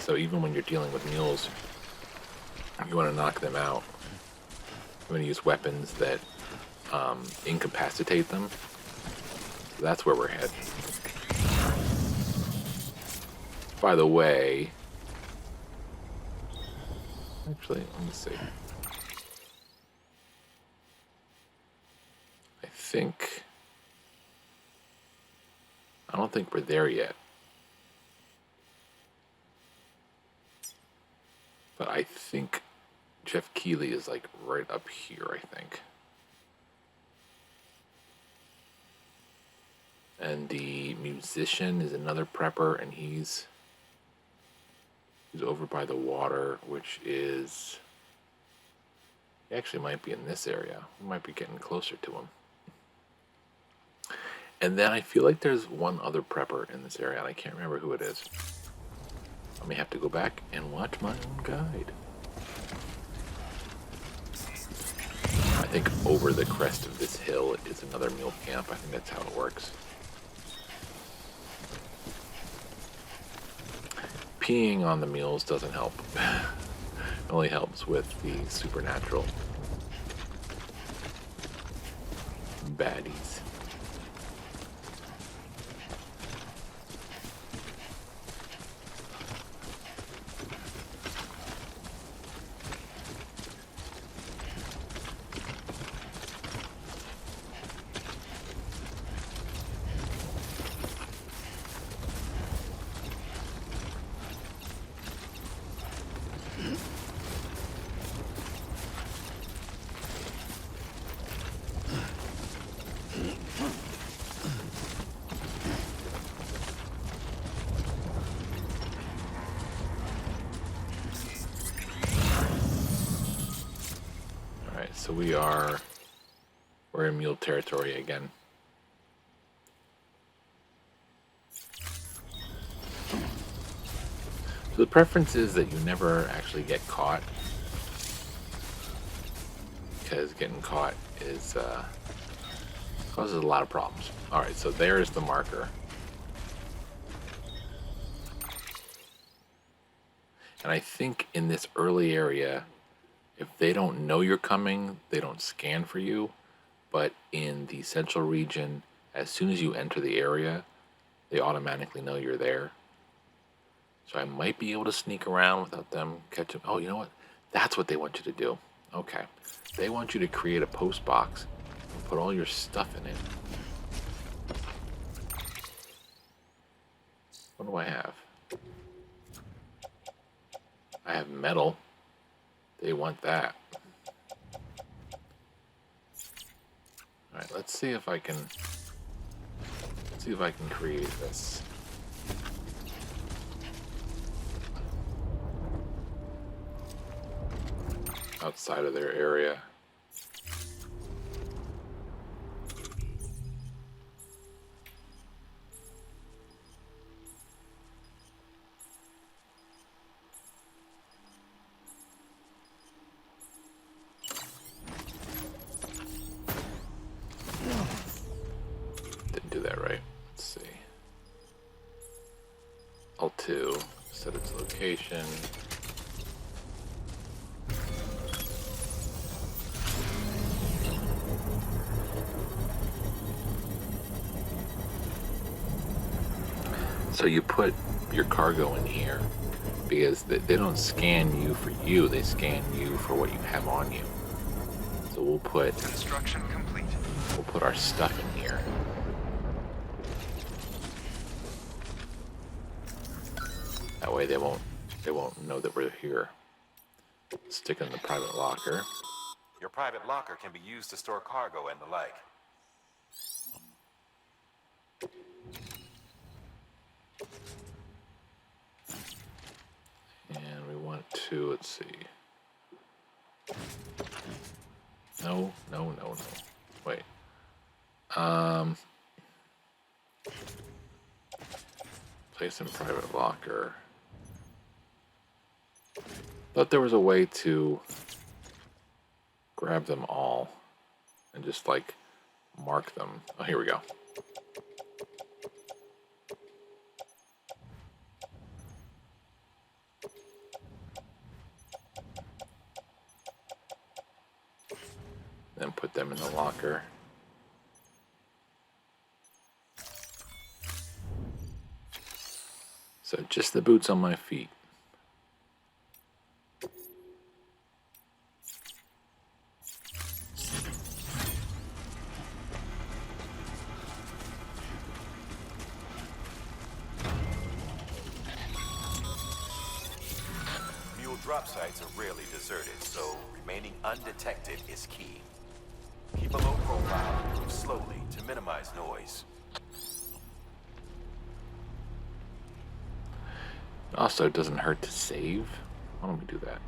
So even when you're dealing with mules, you want to knock them out. You want to use weapons that incapacitate them. So that's where we're headed. By the way, actually, let me see. I don't think we're there yet. But I think Jeff Keighley is like right up here, I think. And the musician is another prepper, and he's over by the water, which is, he actually might be in this area. We might be getting closer to him. And then I feel like there's one other prepper in this area, and I can't remember who it is. I may have to go back and watch my own guide. I think over the crest of this hill is another mule camp. I think that's how it works. peeing on the mules doesn't help. It only helps with the supernatural baddies. So we're in mule territory again. So the preference is that you never actually get caught, because getting caught is causes a lot of problems. All right, so there's the marker. And I think in this early area, if they don't know you're coming, they don't scan for you. But in the central region, as soon as you enter the area, they automatically know you're there. So I might be able to sneak around without them catching. Oh, you know what? That's what they want you to do. Okay. They want you to create a post box and put all your stuff in it. What do I have? I have metal. They want that. All right, let's see if I can create this. Outside of their area. Didn't do that right. Let's see. Alt2, set its location. So you put your cargo in here because they don't scan you for you, they scan you for what you have on you. So we'll put Construction complete. We'll put our stuff in here. That way they won't know that we're here. Stick it in the private locker. Your private locker can be used to store cargo and the like. And we want to, let's see. No. Wait. Place in private locker. Thought there was a way to grab them all and just like mark them. Oh, here we go. Then put them in the locker. So just the boots on my feet. Mule drop sites are rarely deserted, so remaining undetected is key. Keep a low profile and move slowly to minimize noise. Also, it doesn't hurt to save. Why don't we do that?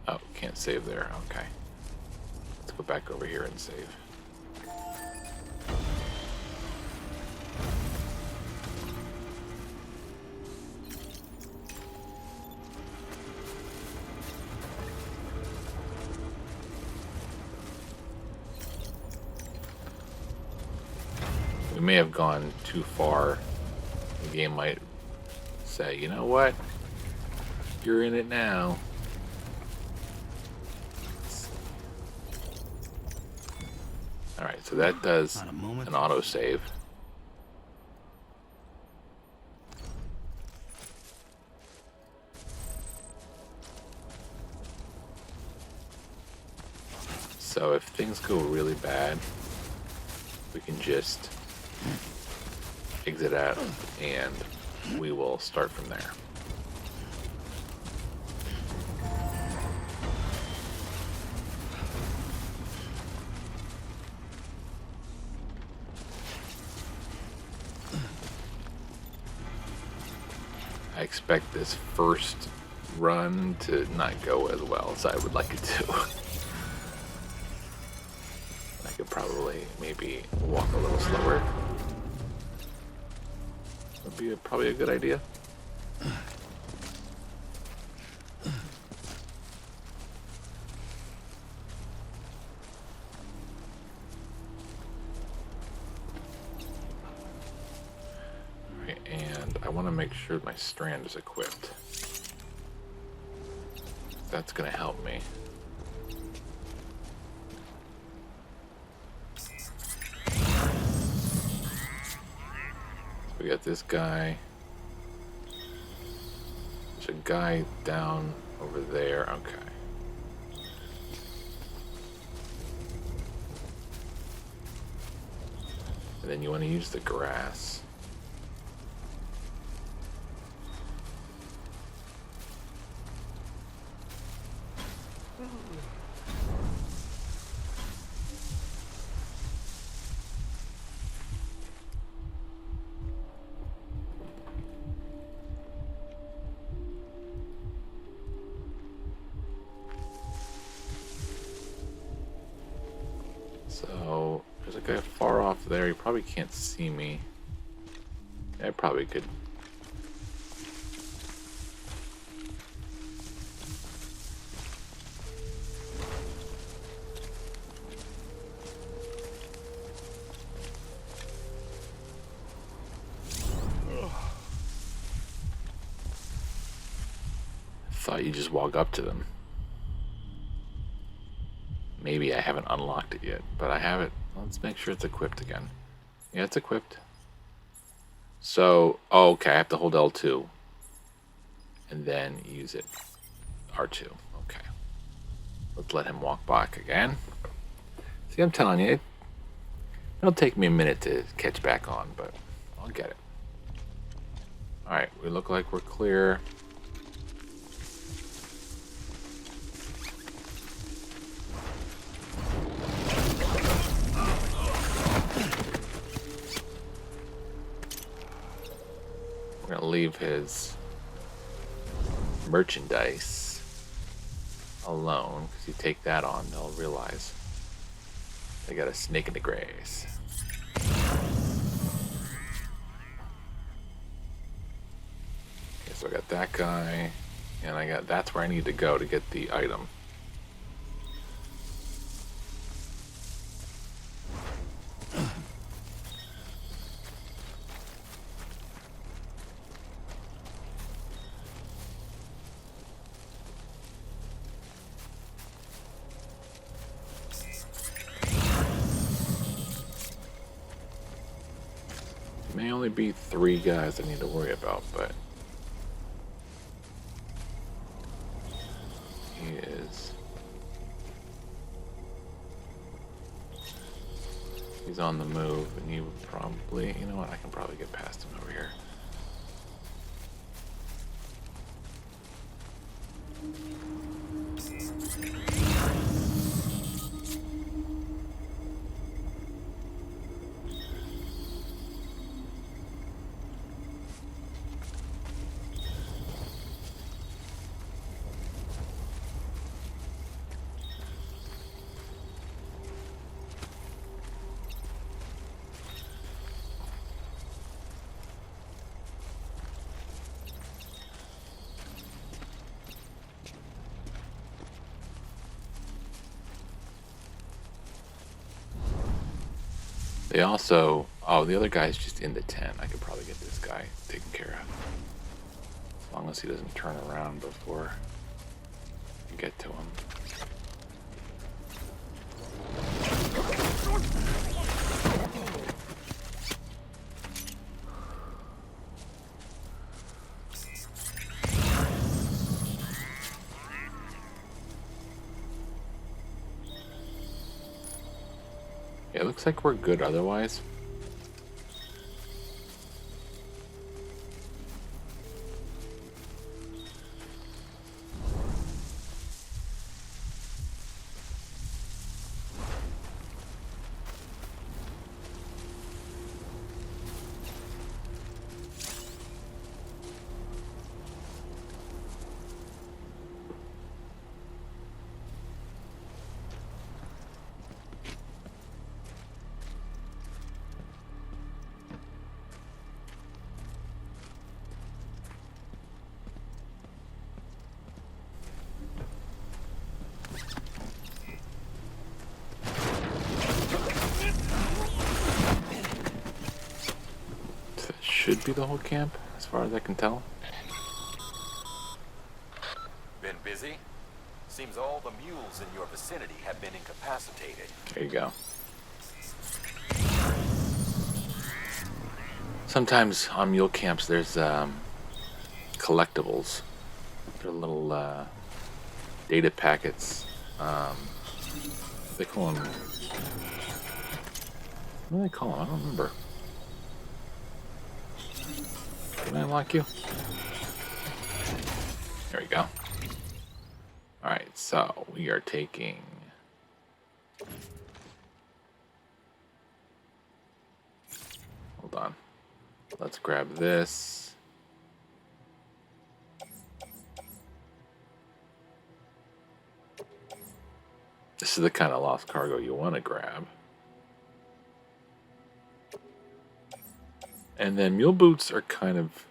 Oh, can't save there. Okay. Let's go back over here and save. we may have gone too far. The game might say, you know what? You're in it now. Alright, so that does an autosave. So if things go really bad, we can just exit out and we will start from there. I expect this first run to not go as well as I would like it to. I could probably maybe walk a little slower. Would be probably a good idea. Alright, and I want to make sure my strand is equipped. That's going to help me. We got this guy. There's a guy down over there. Okay. And then you want to use the grass. So, there's a guy far off there. He probably can't see me. I probably could. Thought you just walk up to them. Maybe I haven't unlocked it yet, but I have it. Let's make sure it's equipped again. Yeah, it's equipped. So, oh, okay, I have to hold L2 and then use it. R2. Okay. Let's let him walk back again. See, I'm telling you, it'll take me a minute to catch back on, but I'll get it. Alright, we look like we're clear. We're gonna leave his merchandise alone, because you take that on, they'll realize they got a snake in the grass. Okay, so I got that guy, and I got, that's where I need to go to get the item. May only be 3 guys I need to worry about, but he is. He's on the move, and you would probably, you know what, I can probably get past him over here. They also Oh, the other guy's just in the tent. I could probably get this guy taken care of. As long as he doesn't turn around before you get to him. Yeah, it looks like we're good otherwise. Should be the whole camp, as far as I can tell. Been busy? Seems all the mules in your vicinity have been incapacitated. There you go. Sometimes on mule camps there's collectibles. They're little data packets. They call them... What do they call them? I don't remember. Can I unlock you? There we go. Alright, so we are taking... Hold on. Let's grab this. This is the kind of lost cargo you want to grab. And then mule boots are kind of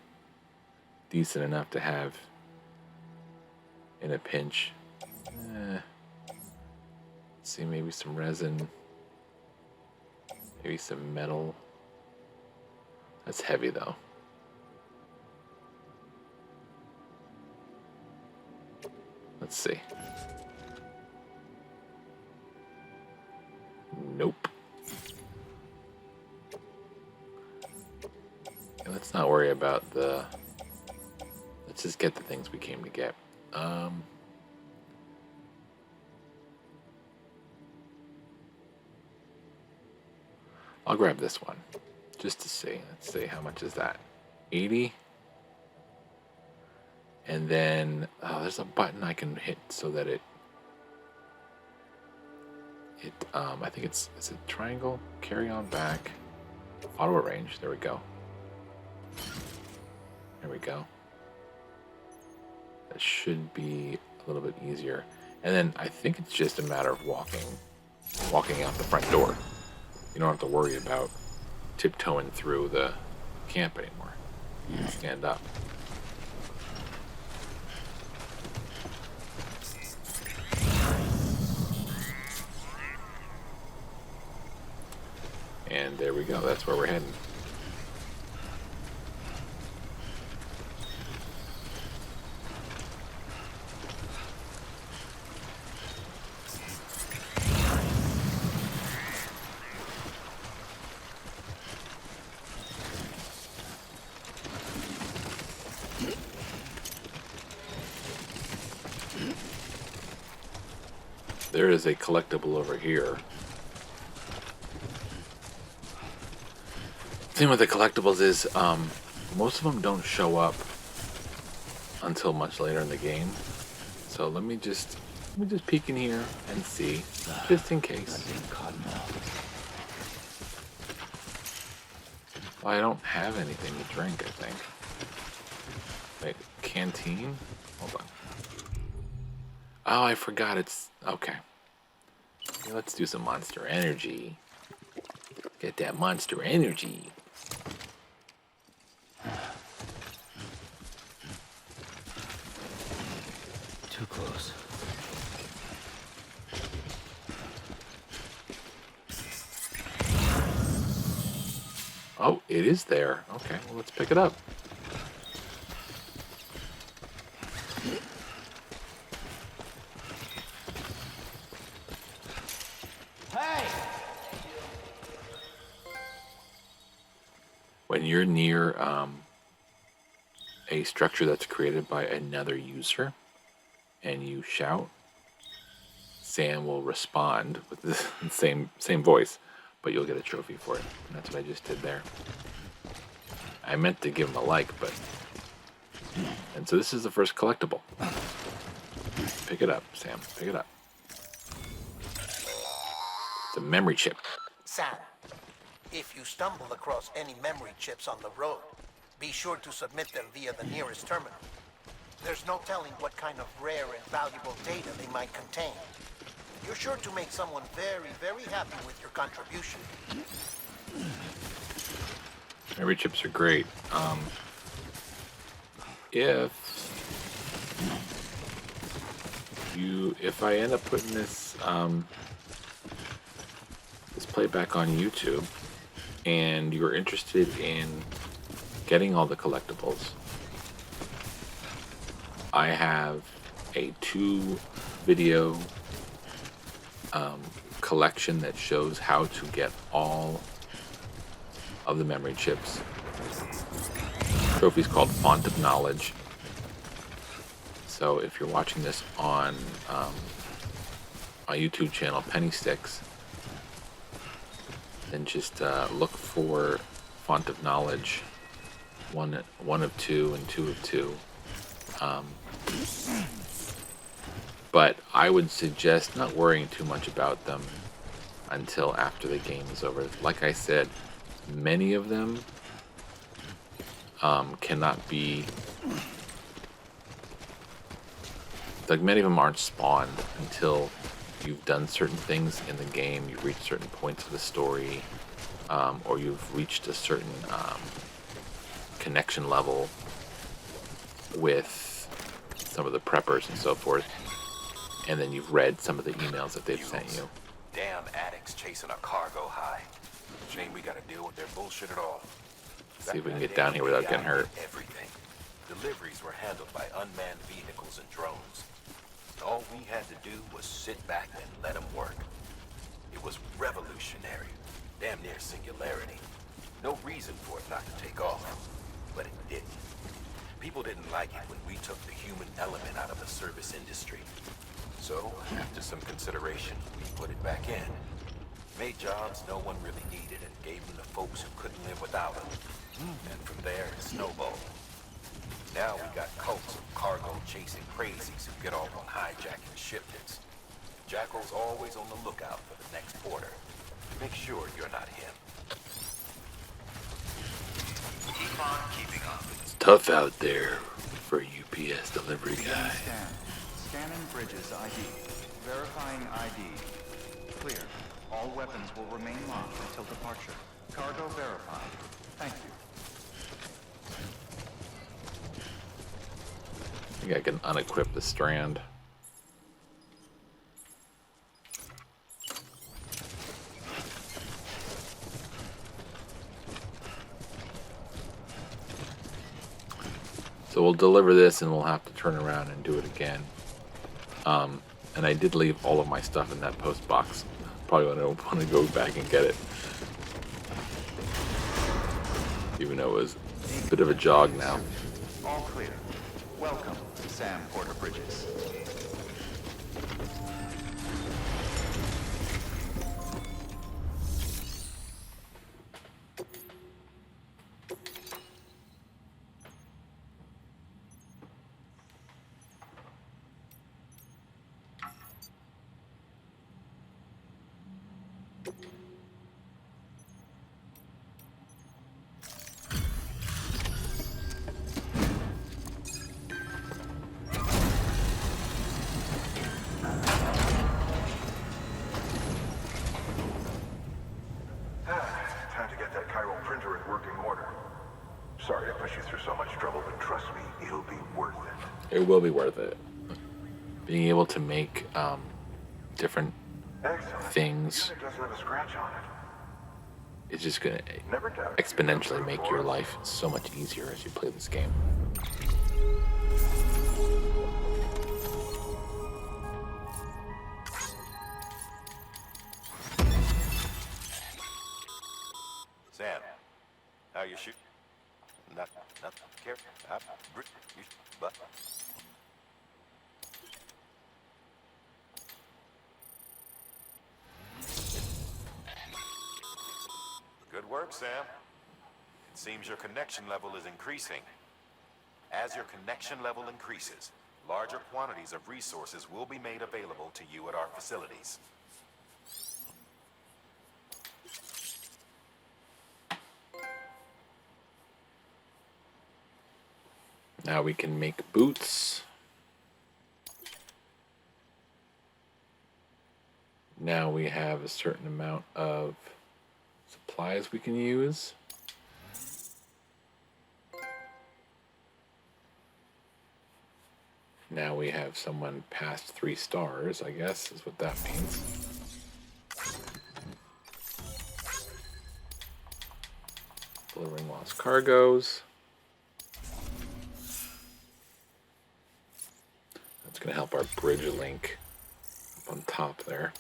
decent enough to have in a pinch. Let's see, maybe some resin. Maybe some metal. That's heavy though. Let's see. Nope. Okay, let's not worry about the... Let's just get the things we came to get. I'll grab this one just to see. Let's see, how much is that? 80. And then there's a button I can hit so that it I think it's a triangle, carry on back, auto arrange. There we go. There we go. That should be a little bit easier. And then I think it's just a matter of walking out the front door. You don't have to worry about tiptoeing through the camp anymore. You can stand up. And there we go. That's where we're heading. There is a collectible over here. The thing with the collectibles is most of them don't show up until much later in the game. So let me just peek in here and see, just in case. Well, I don't have anything to drink, I think. Wait, canteen? Hold on. Oh, I forgot it's... Okay. Let's do some Monster Energy. Get that Monster Energy. Too close. it is there. Okay, well, let's pick it up. Hey! When you're near a structure that's created by another user and you shout, Sam will respond with the same voice, but you'll get a trophy for it. And that's what I just did there. I meant to give him a like, but... And so this is the first collectible. Pick it up, Sam. Pick it up. It's a memory chip. Sam, if you stumble across any memory chips on the road, be sure to submit them via the nearest terminal. There's no telling what kind of rare and valuable data they might contain. You're sure to make someone very, very happy with your contribution. Memory chips are great. If I end up putting this this playback on YouTube, and you're interested in getting all the collectibles, I have a 2-video collection that shows how to get all of the memory chips. Trophy's called Font of Knowledge. So if you're watching this on my YouTube channel, Penny Sticks, then just look for Font of Knowledge, one of 2 and 2 of 2. But I would suggest not worrying too much about them until after the game is over. Like I said, many of them cannot be... Like, many of them aren't spawned until you've done certain things in the game, you've reached certain points of the story, or you've reached a certain connection level with some of the preppers and so forth, and then you've read some of the emails that they've sent you. Damn addicts chasing a cargo high. Shame we gotta deal with their bullshit at all. See if we can get down here without getting hurt. Everything. Deliveries were handled by unmanned vehicles and drones. All we had to do was sit back and let them work. It was revolutionary. Damn near singularity. No reason for it not to take off. But it didn't. People didn't like it when we took the human element out of the service industry. So, after some consideration, we put it back in. Made jobs no one really needed and gave them to folks who couldn't live without them. And from there, it snowballed. Now we got cults of cargo-chasing crazies who get off on hijacking shipments. Jackal's always on the lookout for the next order. Make sure you're not him. Keep on keeping up. It's tough out there for a UPS delivery guy. Scanning Bridges ID. Verifying ID. Clear. All weapons will remain locked until departure. Cargo verified. Thank you. I think I can unequip the strand. So we'll deliver this and we'll have to turn around and do it again. And I did leave all of my stuff in that post box. Probably want to go back and get it. Even though it was a bit of a jog now. All clear. Welcome, Sam Porter Bridges. Time to get that chiral printer in working order. Sorry to push you through so much trouble, but trust me, it'll be worth it. It will be worth it. Being able to make different Excellent. things. The unit doesn't have a scratch on it. it's just going to Never doubt. exponentially make your life so much easier as you play this game. Sam, how you shoot? Not care. But good work, Sam. It seems your connection level is increasing. As your connection level increases, larger quantities of resources will be made available to you at our facilities. Now we can make boots. Now we have a certain amount of supplies we can use. Now we have someone past 3 stars, I guess, is what that means. Delivering lost cargoes. That's going to help our bridge link up on top there.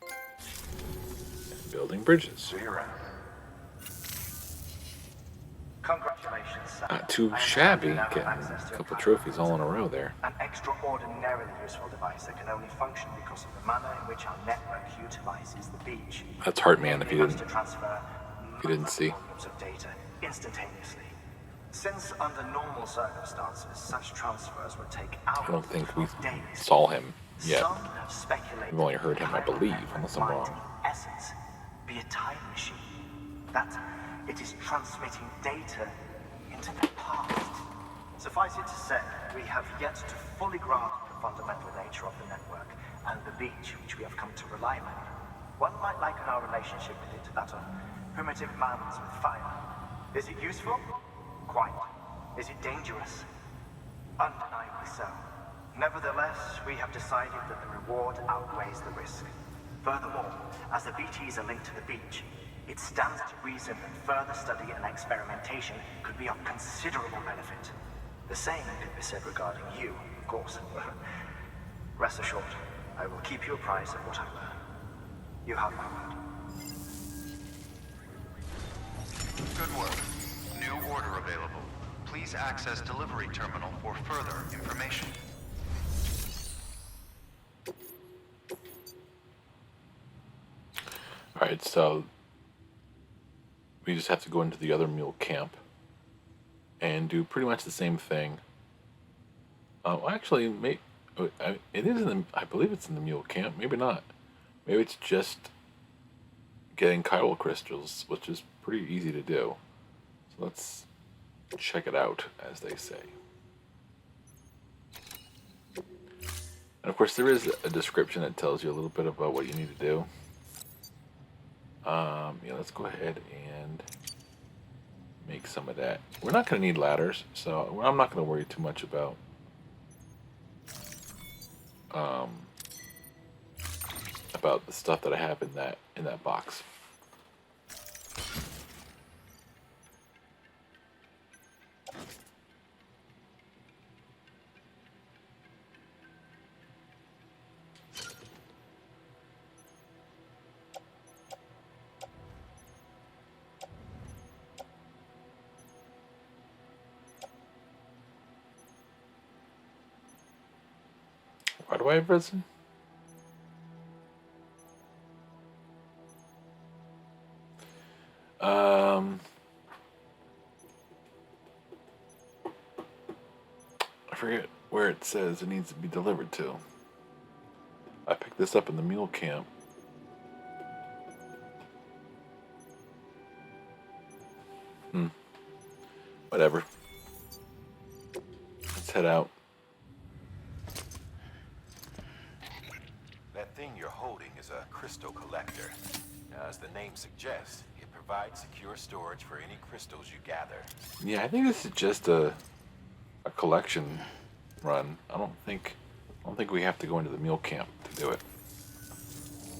And building bridges. Congratulations, sir. Not too shabby, getting a couple trophies all in a row there. An extraordinarily useful device that can only function because of the manner in which our network utilizes the beach. That's Heartman if you To transfer didn't see. volumes of data instantaneously. Since under normal circumstances, such transfers would take hours, I don't think we days. saw him yet. Some have speculated We've only heard him, I believe, unless I'm might, wrong. in essence, be a time machine. That it is transmitting data into the past. Suffice it to say, we have yet to fully grasp the fundamental nature of the network and the beach which we have come to rely on. One might liken our relationship with it to that of primitive mammals with fire. Is it useful? Quite. Is it dangerous? Undeniably so. Nevertheless, we have decided that the reward outweighs the risk. Furthermore, as the BTs are linked to the beach, it stands to reason that further study and experimentation could be of considerable benefit. The same could be said regarding you, of course. Rest assured, I will keep you apprised of what I learn. You have my word. Good work. New order available. Please access delivery terminal for further information. Alright, so we just have to go into the other mule camp and do pretty much the same thing. Actually, it is in the, I believe it's in the mule camp. Maybe not. Maybe it's just getting chiral crystals, which is pretty easy to do. So let's check it out, as they say. And of course, there is a description that tells you a little bit about what you need to do. Yeah, let's go ahead and make some of that. We're not going to need ladders, so I'm not going to worry too much about the stuff that I have in that box. Why do I have resin? I forget where it says it needs to be delivered to. I picked this up in the mule camp. Whatever. Let's head out. That thing you're holding is a crystal collector. Now, as the name suggests, it provides secure storage for any crystals you gather. Yeah, I think this is just a collection run. I don't think we have to go into the mule camp to do it.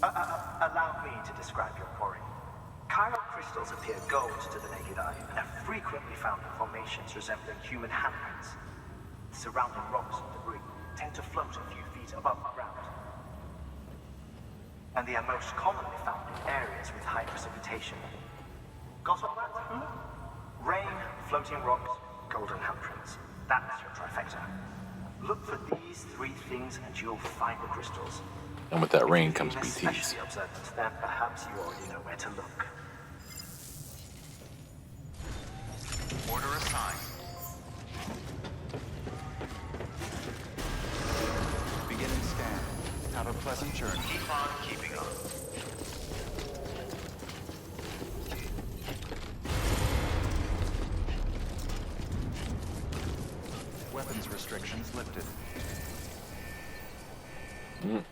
Allow me to describe your quarry. Chiral crystals appear gold to the naked eye and are frequently found in formations resembling human handprints. Surrounding rocks and debris tend to float a few feet above the ground. And they are most commonly found in areas with high precipitation. Got all that? Rain, floating rocks, golden handprints. That's your trifecta. Look for these three things and you'll find the crystals. And with that rain If you're comes being BTs. especially observant, then perhaps you already know where to look. Order assigned. Beginning scan. Have a pleasant journey. Keep on keeping on. Weapons restrictions lifted.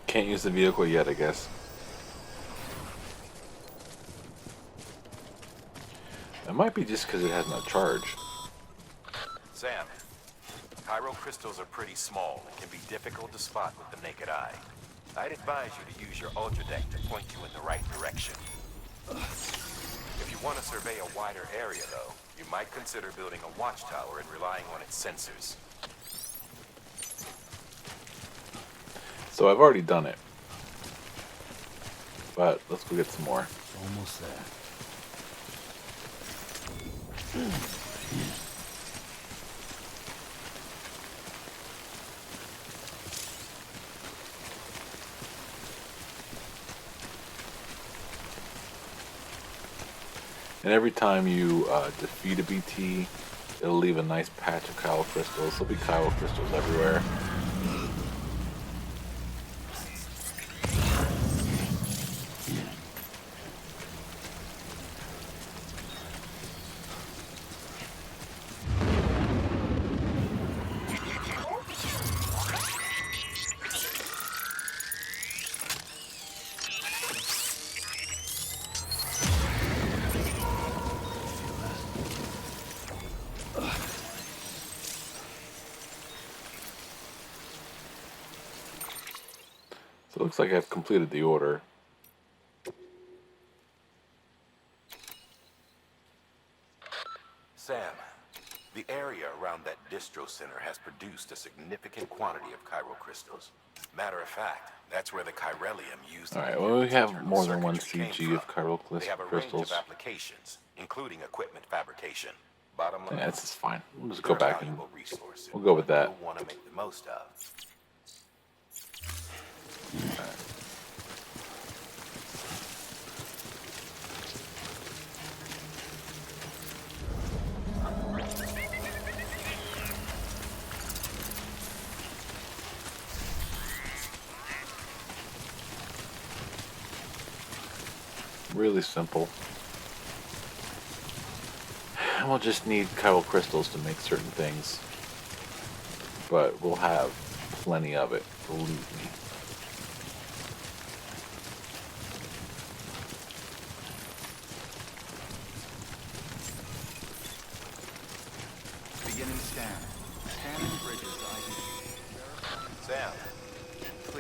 Can't use the vehicle yet, I guess. It might be just because it has no charge. Sam, chiral crystals are pretty small and can be difficult to spot with the naked eye. I'd advise you to use your ultra deck to point you in the right direction. If you want to survey a wider area, though, you might consider building a watchtower and relying on its sensors. So I've already done it. But let's go get some more. Almost there. And every time you defeat a BT, it'll leave a nice patch of chiral crystals. There'll be chiral crystals everywhere. So it looks like I've completed the order. Sam, the area around that distro center has produced a significant quantity of chiral crystals. Matter of fact, that's where the chiralium used. Alright, well we have more than one CG of chiral They have a range crystals. of applications, including equipment fabrication. Bottom line, Yeah, this is fine. We'll just they're go a back and valuable resource we'll go with that. you'll want to make the most of. Really simple. And we'll just need chiral crystals to make certain things. But we'll have plenty of it, believe me. Beginning scan. Scanning bridges ID. Sam,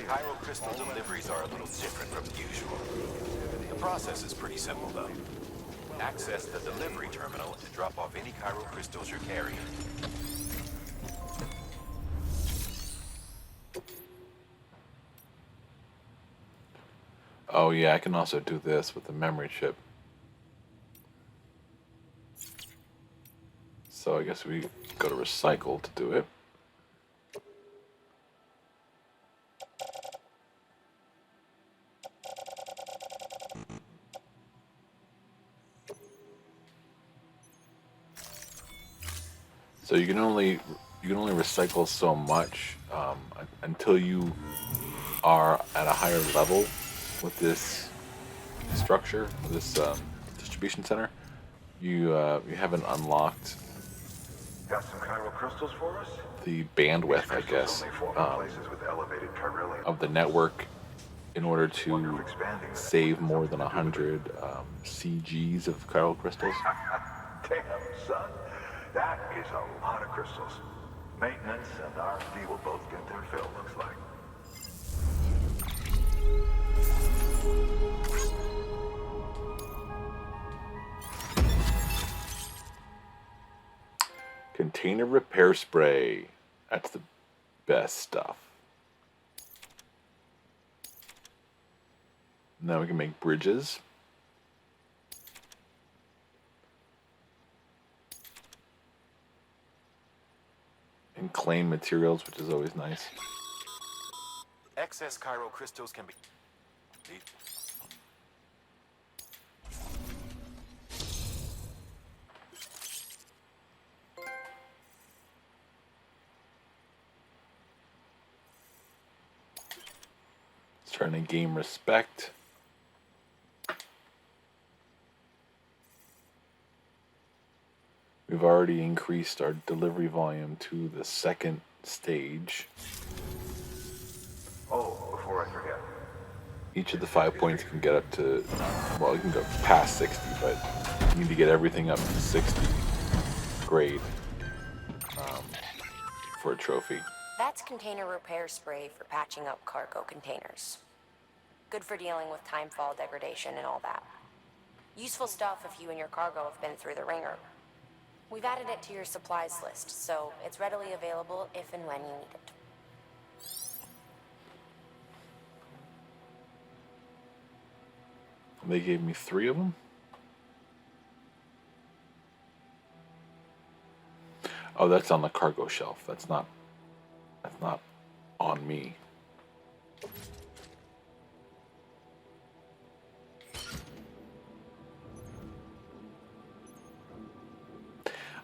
chiral crystal deliveries are a little different from usual. The process is pretty simple, though. Access the delivery terminal to drop off any chiral crystals you're carrying. Oh yeah, I can also do this with the memory chip. So I guess we go to recycle to do it. So you can only recycle so much until you are at a higher level with this structure, this distribution center. You haven't unlocked Got some chiral crystals for us? the bandwidth, I guess, Only form in places with elevated chiralium. of the network in order to Expanding that. save more than 100 CGs of chiral crystals. Damn, son. That is a lot of crystals. Maintenance and R&D will both get their fill, looks like. Container repair spray. That's the best stuff. Now we can make bridges. And claim materials, which is always nice. Excess chiral crystals can be... Starting to gain respect. We've already increased our delivery volume to the second stage. Oh, before I forget. Each of the 5 points can get up to, well, it can go past 60, but you need to get everything up to 60 grade for a trophy. That's container repair spray for patching up cargo containers. Good for dealing with timefall degradation and all that. Useful stuff if you and your cargo have been through the ringer. We've added it to your supplies list, so it's readily available if and when you need it. They gave me 3 of them. Oh, that's on the cargo shelf. That's not on me.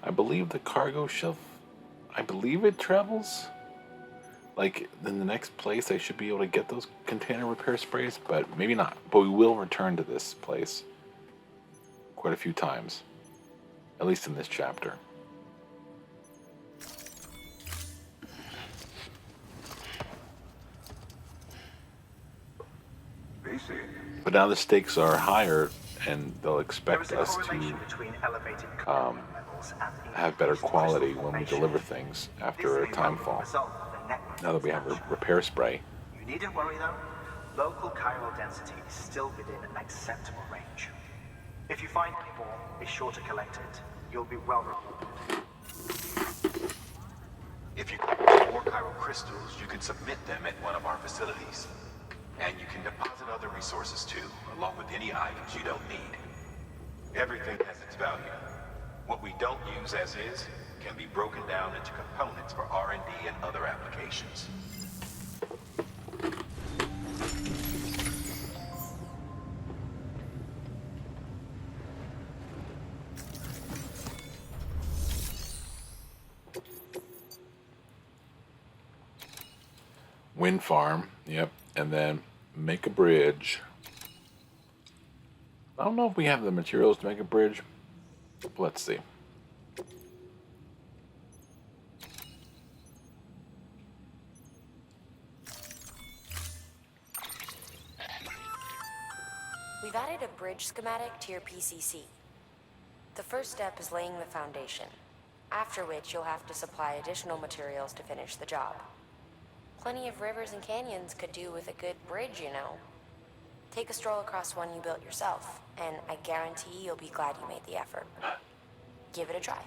I believe the cargo shelf, I believe it travels. Like, in the next place, I should be able to get those container repair sprays, but maybe not. But we will return to this place quite a few times, at least in this chapter. But now the stakes are higher, and they'll expect us to have better quality when we deliver things after a timefall. Now that we have a repair spray. You needn't worry though. Local chiral density is still within an acceptable range. If you find any more, be sure to collect it. You'll be well rewarded. If you collect more chiral crystals, you can submit them at one of our facilities. And you can deposit other resources too, along with any items you don't need. Everything has its value. What we don't use as is can be broken down into components for R&D and other applications. Wind farm, yep, and then make a bridge. I don't know if we have the materials to make a bridge. Let's see. We've added a bridge schematic to your PCC. The first step is laying the foundation, after which you'll have to supply additional materials to finish the job. Plenty of rivers and canyons could do with a good bridge, you know. Take a stroll across one you built yourself, and I guarantee you'll be glad you made the effort. Give it a try.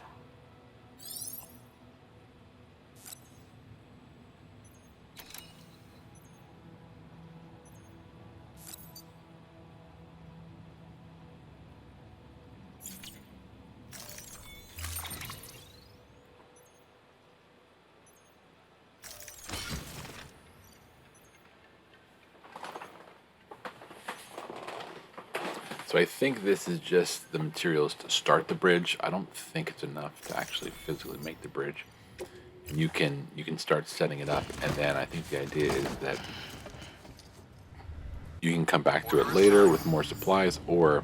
So I think this is just the materials to start the bridge. I don't think it's enough to actually physically make the bridge. And you can start setting it up, and then I think the idea is that you can come back to it later with more supplies, or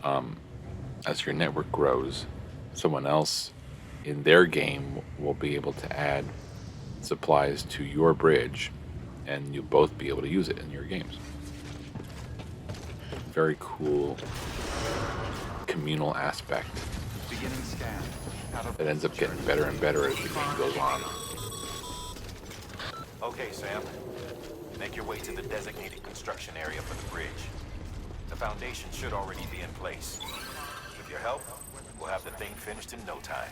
as your network grows, someone else in their game will be able to add supplies to your bridge, and you'll both be able to use it in your games. Very cool communal aspect that ends up getting better and better as the game goes on. Okay, Sam. Make your way to the designated construction area for the bridge. The foundation should already be in place. With your help, we'll have the thing finished in no time.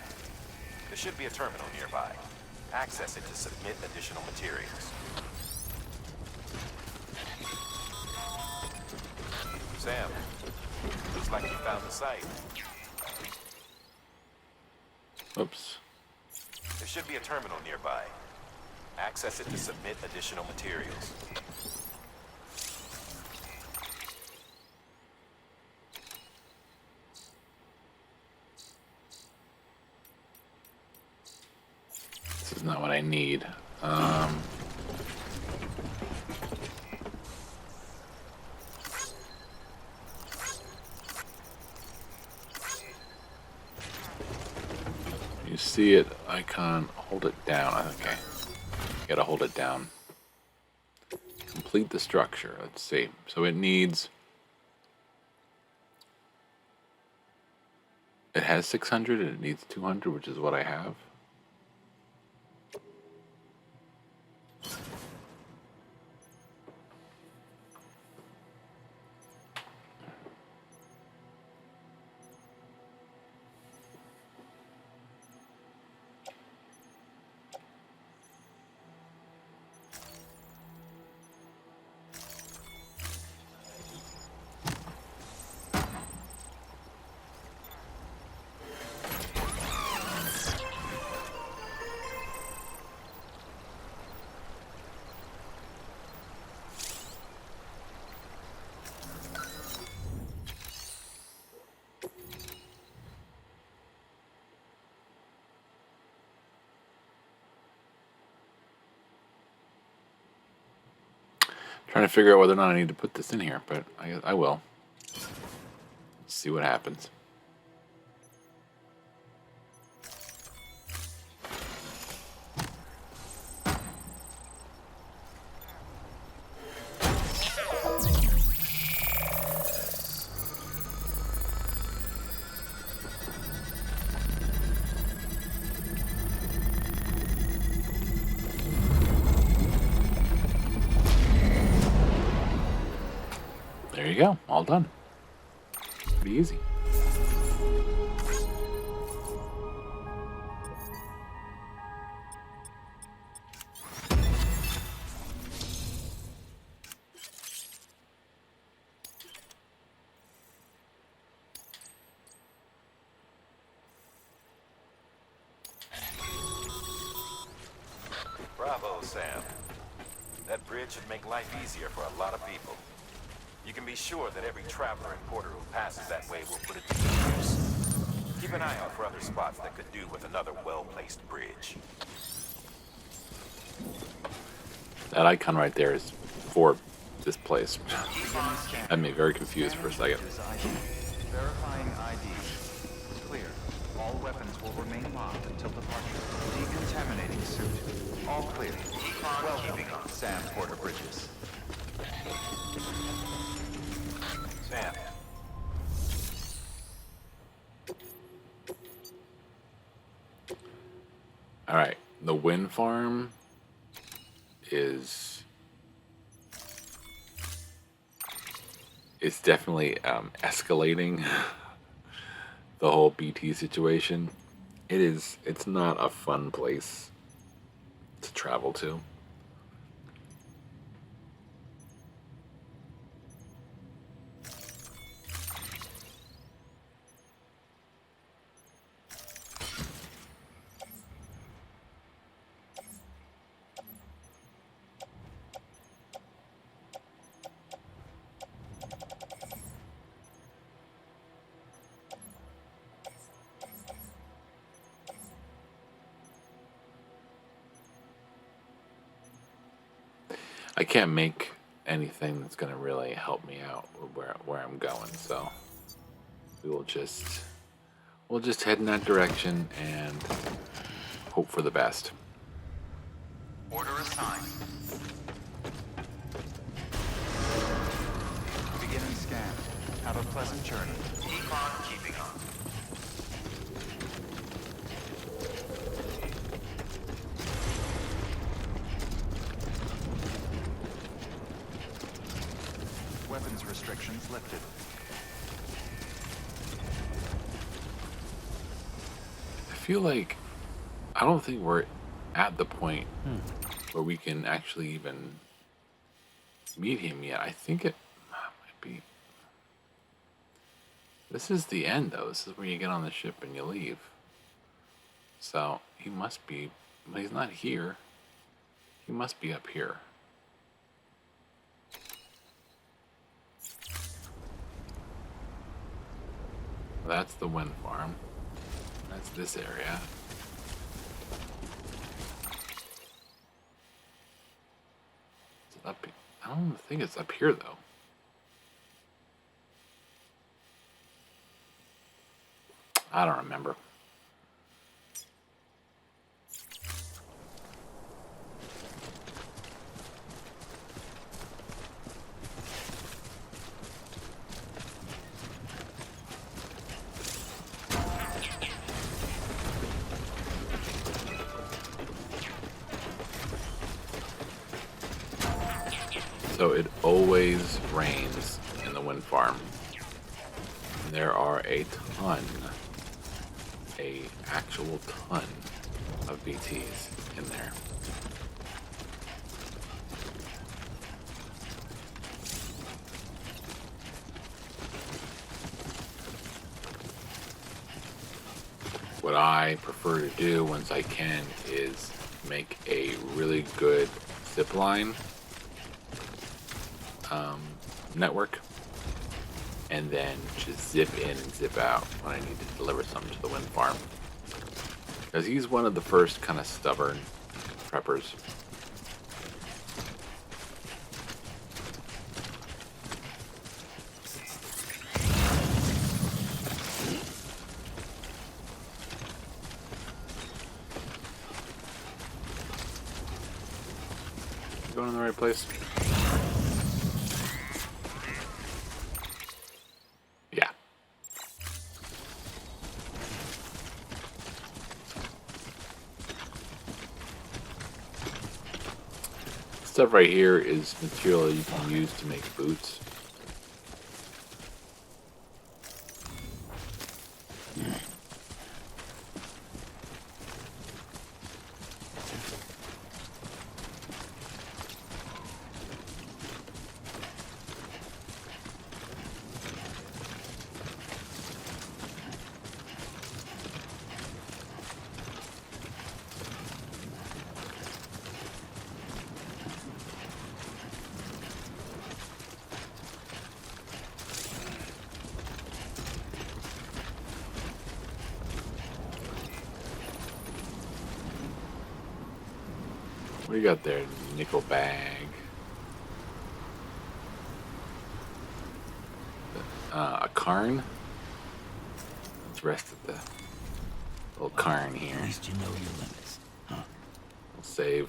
There should be a terminal nearby. Access it to submit additional materials. Sam, looks like you found the site. Oops. There should be a terminal nearby. Access it to submit additional materials. This is not what I need. You see it icon, hold it down. Okay. Gotta hold it down. Complete the structure. Let's see. So it needs. It has 600 and it needs 200, which is what I have. Trying to figure out whether or not I need to put this in here, but I will. See what happens. There you go, all done. Pretty easy. Bravo, Sam. That bridge should make life easier for a lot of people. You can be sure that every traveler and porter who passes that way will put it to good use. Keep an eye out for other spots that could do with another well-placed bridge. That icon right there is for this place. Had me very confused for a second. Verifying ID. Clear. All weapons will remain locked until departure. Decontaminating suit. All clear. Welcome, Sam Porter Bridges. Sam. All right, the wind farm is definitely escalating the whole BT situation. It's not a fun place to travel to. I can't make anything that's going to really help me out where I'm going, so we'll just head in that direction and hope for the best. Order assigned. Beginning scan. Have a pleasant journey. Keep on keeping on. restrictions lifted. I feel like I don't think we're at the point where we can actually even meet him yet. I think it might be. This is the end, though. This is where you get on the ship and you leave. So he must be, but he's not here. He must be up here. That's the wind farm. That's this area. Is it up? I don't think it's up here though. I don't remember. So it always rains in the wind farm. There are a actual ton of BTs in there. What I prefer to do once I can is make a really good zip line network, and then just zip in and zip out when I need to deliver something to the wind farm. Because he's one of the first kind of stubborn preppers. You going in the right place? Yeah. Stuff right here is material you can use to make boots. What do you got there? Nickel bag. A cairn. Let's rest at the little cairn here. At least you know your limits, huh? We'll save.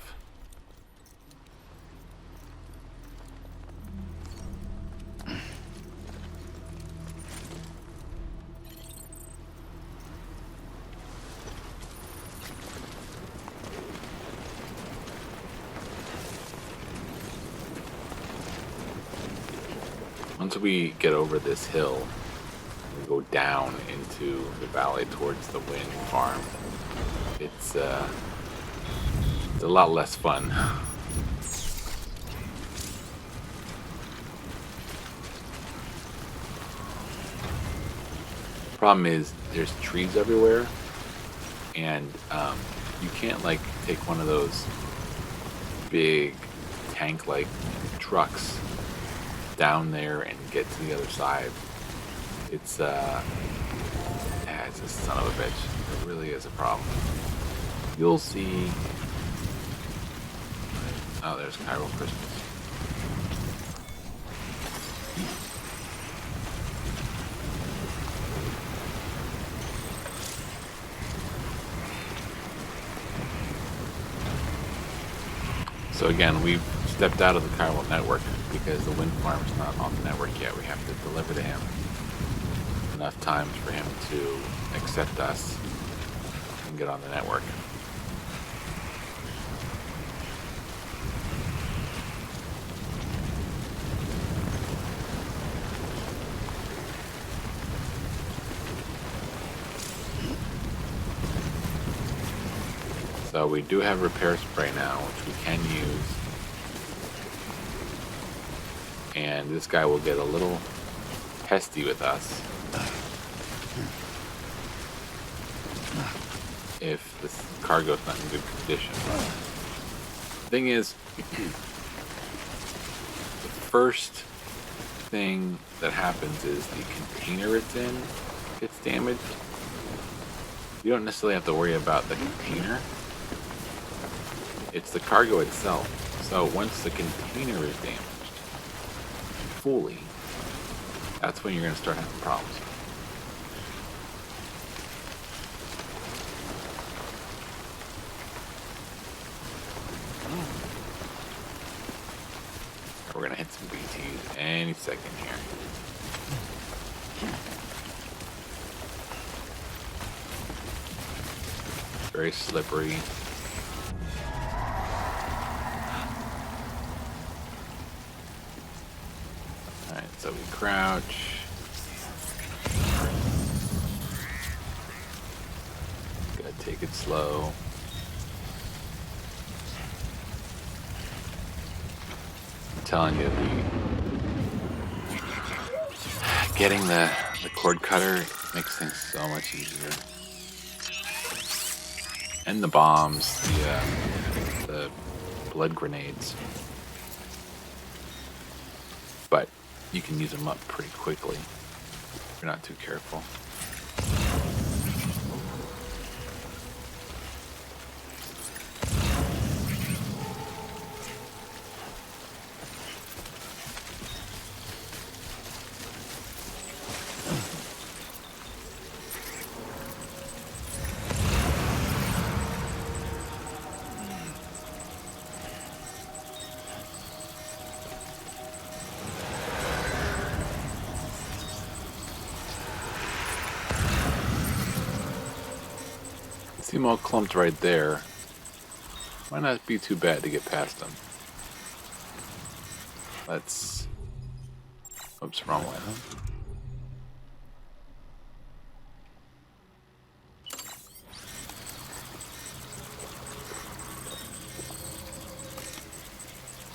Once we get over this hill, we go down into the valley towards the wind farm. It's a lot less fun. Problem is, there's trees everywhere, and you can't like take one of those big tank-like trucks down there and get to the other side. It's yeah, it's a son of a bitch. It really is a problem. You'll see. Oh, there's Cairo Christmas. So again, we've stepped out of the Cairo network because the wind farm is not on the network yet. We have to deliver to him enough times for him to accept us and get on the network. So we do have repair spray now, which we can use. And this guy will get a little pesty with us if this cargo's not in good condition. The thing is, the first thing that happens is the container it's in gets damaged. You don't necessarily have to worry about the container. It's the cargo itself. So once the container is damaged fully, that's when you're going to start having problems. We're going to hit some BTs any second here. Very slippery. Alright, so we crouch. Gotta take it slow. I'm telling you, getting the cord cutter makes things so much easier. And the bombs, the blood grenades. But you can use them up pretty quickly if you're not too careful. See them all clumped right there. Might not be too bad to get past them. Let's... Oops, wrong way.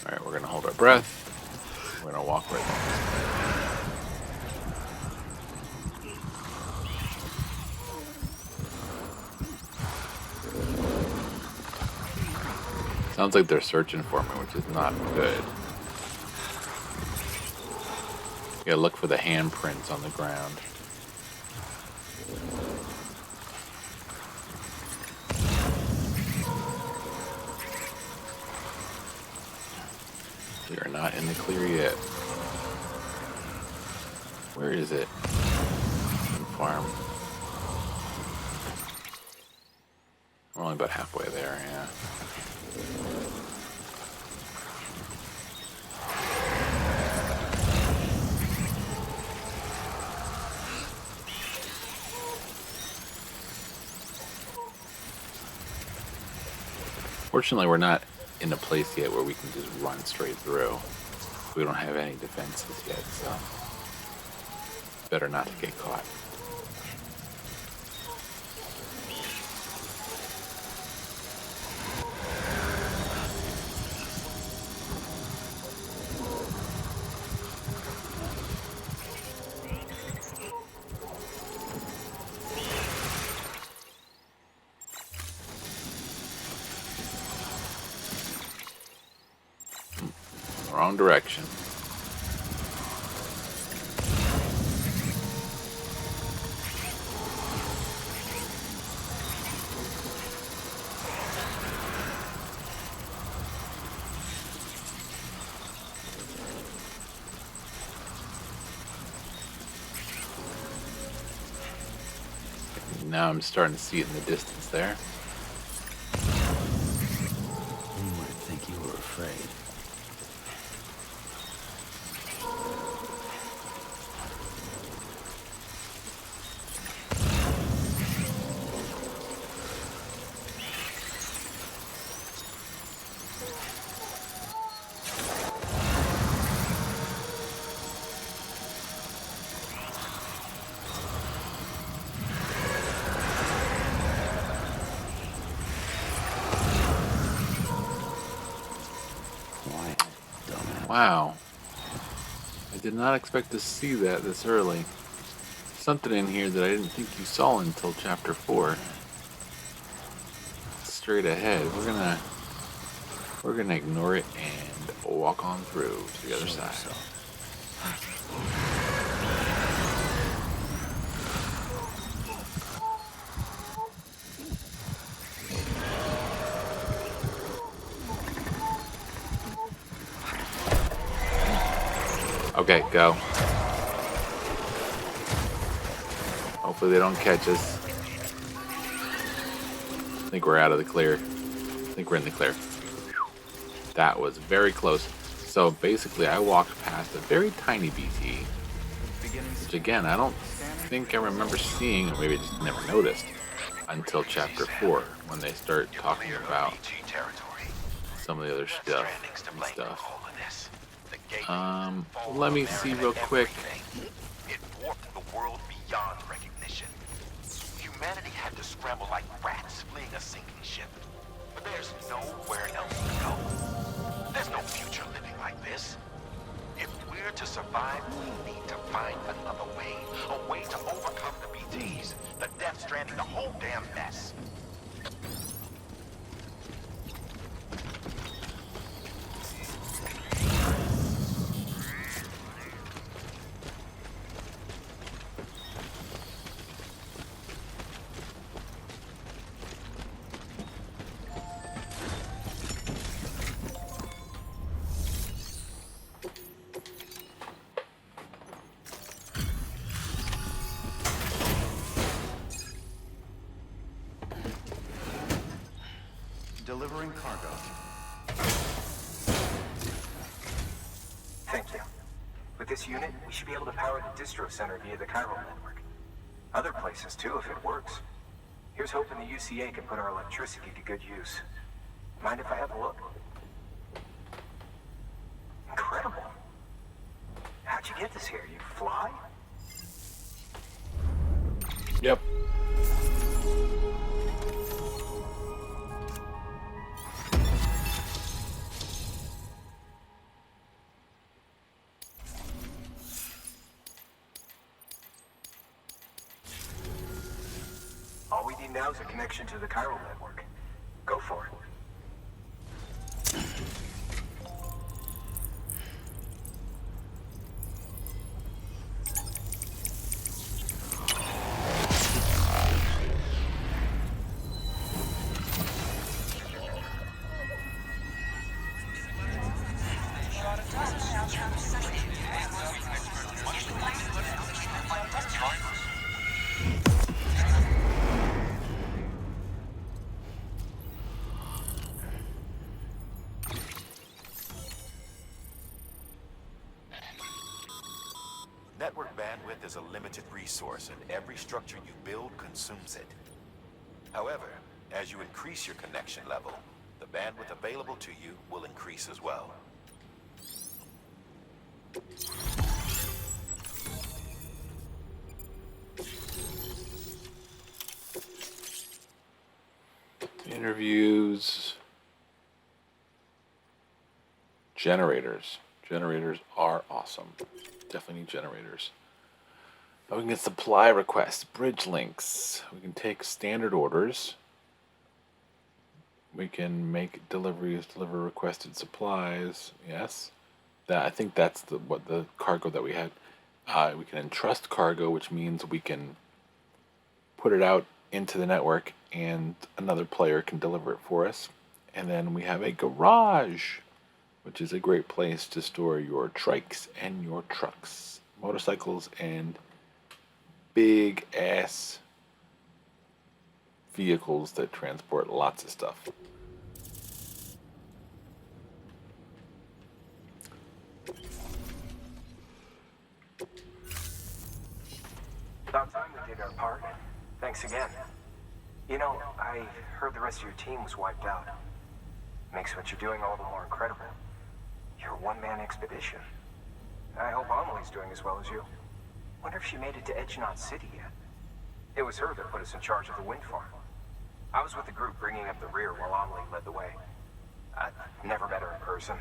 Alright, we're gonna hold our breath. We're gonna walk right there. Sounds like they're searching for me, which is not good. You gotta look for the handprints on the ground. We are not in the clear yet. Where is it? Farm. We're only about halfway there, yeah. Fortunately, we're not in a place yet where we can just run straight through. We don't have any defenses yet, so better not to get caught. Wrong direction. Now I'm starting to see it in the distance there. You might think you were afraid. Wow. I did not expect to see that this early. Something in here that I didn't think you saw until chapter 4. Straight ahead. We're gonna ignore it and walk on through to the other side. Okay, go. Hopefully they don't catch us. I think we're out of the clear. I think we're in the clear. That was very close. So basically I walked past a very tiny BT, which again, I don't think I remember seeing, or maybe I just never noticed, until chapter 4, when they start talking about some of the other stuff and stuff. Let me see real quick. It warped the world beyond recognition. Humanity had to scramble like rats fleeing a sinking ship. But there's nowhere else to go. There's no future living like this. If we're to survive, we need to find another way. A way to overcome the BTs, the Death Stranding, the whole damn mess. Delivering cargo. Thank you. With this unit, we should be able to power the distro center via the chiral network. Other places too, if it works. Here's hoping the UCA can put our electricity to good use. Mind if I have a look? Incredible. How'd you get this here? You fly? Yep. All we need now is a connection to the chiral network. Go for it. Network bandwidth is a limited resource, and every structure you build consumes it. However, as you increase your connection level, the bandwidth available to you will increase as well. Interviews. Generators. Generators are awesome. Definitely need generators. We can get supply requests, bridge links. We can take standard orders. We can make deliveries, deliver requested supplies. Yes, that I think that's the cargo that we had. We can entrust cargo, which means we can put it out into the network, and another player can deliver it for us. And then we have a garage, which is a great place to store your trikes and your trucks, motorcycles, and big ass vehicles that transport lots of stuff. About time we did our part. Thanks again. You know, I heard the rest of your team was wiped out. Makes what you're doing all the more incredible. You're a one-man expedition. I hope Amelie's doing as well as you. Wonder if she made it to Edgenot City yet. It was her that put us in charge of the wind farm. I was with the group bringing up the rear while Amelie led the way. I never met her in person.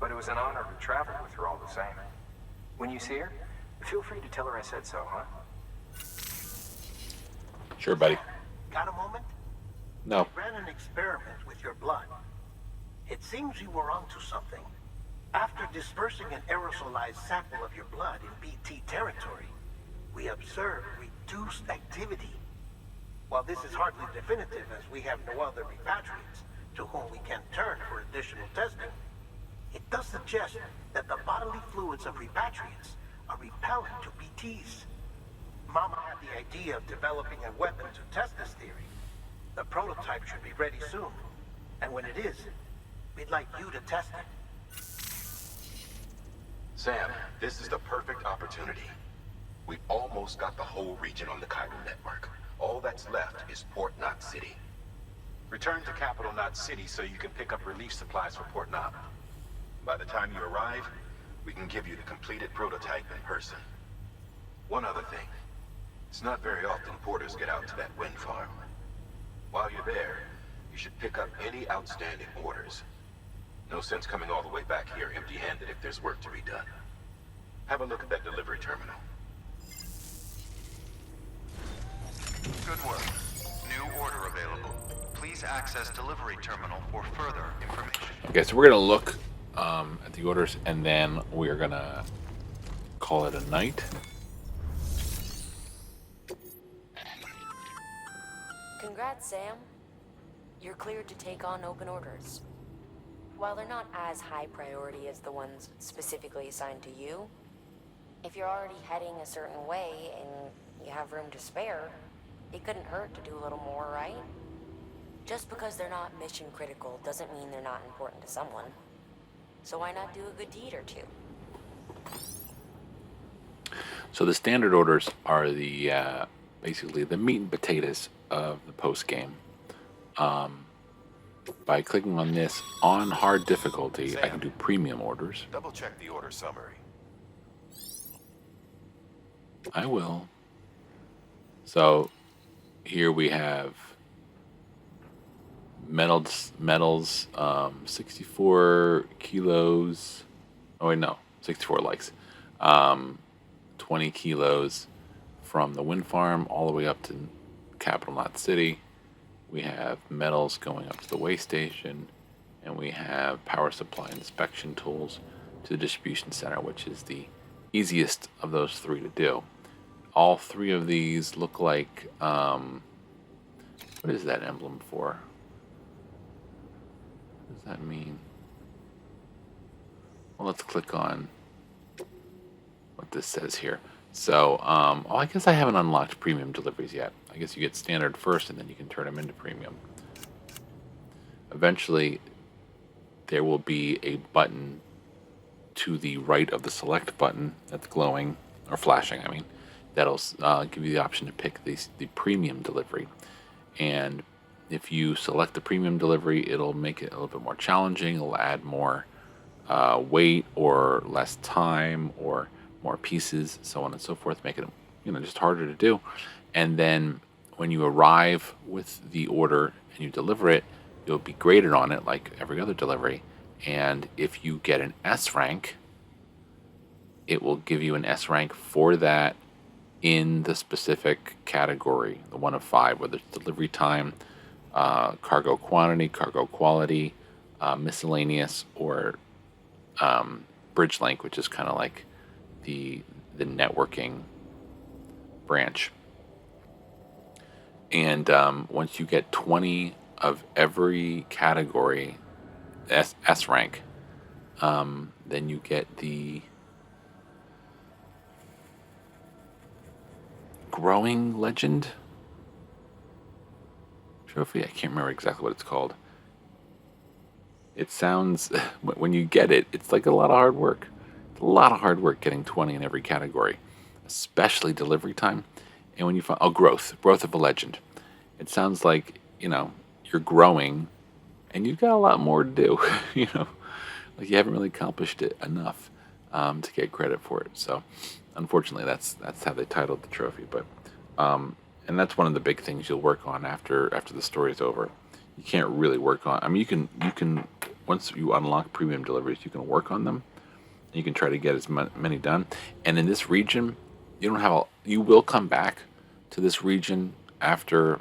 but it was an honor to travel with her all the same. When you see her, feel free to tell her I said so, huh? Sure, buddy. Got a moment? No. I ran an experiment with your blood. It seems you were onto something. After dispersing an aerosolized sample of your blood in BT territory, we observed reduced activity. While this is hardly definitive, as we have no other repatriates to whom we can turn for additional testing, it does suggest that the bodily fluids of repatriates are repellent to BTs. Mama had the idea of developing a weapon to test this theory. The prototype should be ready soon, and when it is, we'd like you to test it. Sam, this is the perfect opportunity. We almost got the whole region on the Chiral network. All that's left is Port Knot City. Return to Capital Knot City so you can pick up relief supplies for Port Knot. By the time you arrive, we can give you the completed prototype in person. One other thing. It's not very often porters get out to that wind farm. While you're there, you should pick up any outstanding orders. No sense coming all the way back here empty-handed if there's work to be done. Have a look at that delivery terminal. Good work. New order available. Please access delivery terminal for further information. Okay, so we're gonna look at the orders, and then we're gonna call it a night. Congrats, Sam. You're cleared to take on open orders. While they're not as high priority as the ones specifically assigned to you, if you're already heading a certain way and you have room to spare, it couldn't hurt to do a little more, right? Just because they're not mission critical doesn't mean they're not important to someone. So why not do a good deed or two? So the standard orders are the basically the meat and potatoes of the post game. By clicking on this on hard difficulty, Sam, I can do premium orders. Double check the order summary. I will. So here we have metals, 64 kilos. Oh wait, no, 64 likes. 20 kilos from the wind farm all the way up to Capital Knot City. We have metals going up to the way station, and we have power supply inspection tools to the distribution center, which is the easiest of those three to do. All three of these look like, what is that emblem for? What does that mean? Well, let's click on what this says here. So, I guess I haven't unlocked premium deliveries yet. I guess you get standard first, and then you can turn them into premium. Eventually, there will be a button to the right of the select button that's glowing, or flashing, I mean, that'll give you the option to pick the premium delivery. And if you select the premium delivery, it'll make it a little bit more challenging. It'll add more weight or less time or more pieces, so on and so forth, make it just harder to do. And then when you arrive with the order and you deliver it, you'll be graded on it like every other delivery. And if you get an S rank, it will give you an S rank for that in the specific category, the 1 of 5, whether it's delivery time, cargo quantity, cargo quality, miscellaneous, or bridge link, which is kind of like the networking branch. And once you get 20 of every category S rank, then you get the growing legend trophy. I can't remember exactly what it's called. It sounds, when you get it, it's like a lot of hard work. A lot of hard work getting 20 in every category, especially delivery time. And when you find growth of a legend, it sounds like you're growing, and you've got a lot more to do. Like you haven't really accomplished it enough to get credit for it. So, unfortunately, that's how they titled the trophy. But and that's one of the big things you'll work on after the story's over. You can't really work on. I mean, you can once you unlock premium deliveries, you can work on them. You can try to get as many done. And in this region, you will come back to this region after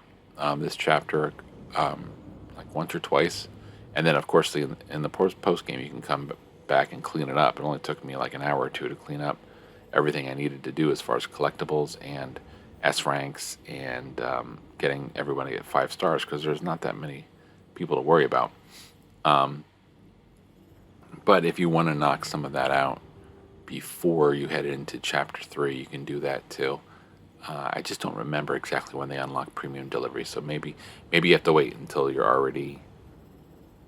this chapter, like once or twice, and then of course in the post game you can come back and clean it up. It only took me like an hour or two to clean up everything I needed to do as far as collectibles and S ranks and getting everybody at 5 stars, because there's not that many people to worry about. But if you want to knock some of that out before you head into Chapter 3, you can do that too. I just don't remember exactly when they unlock premium delivery, so maybe you have to wait until you're already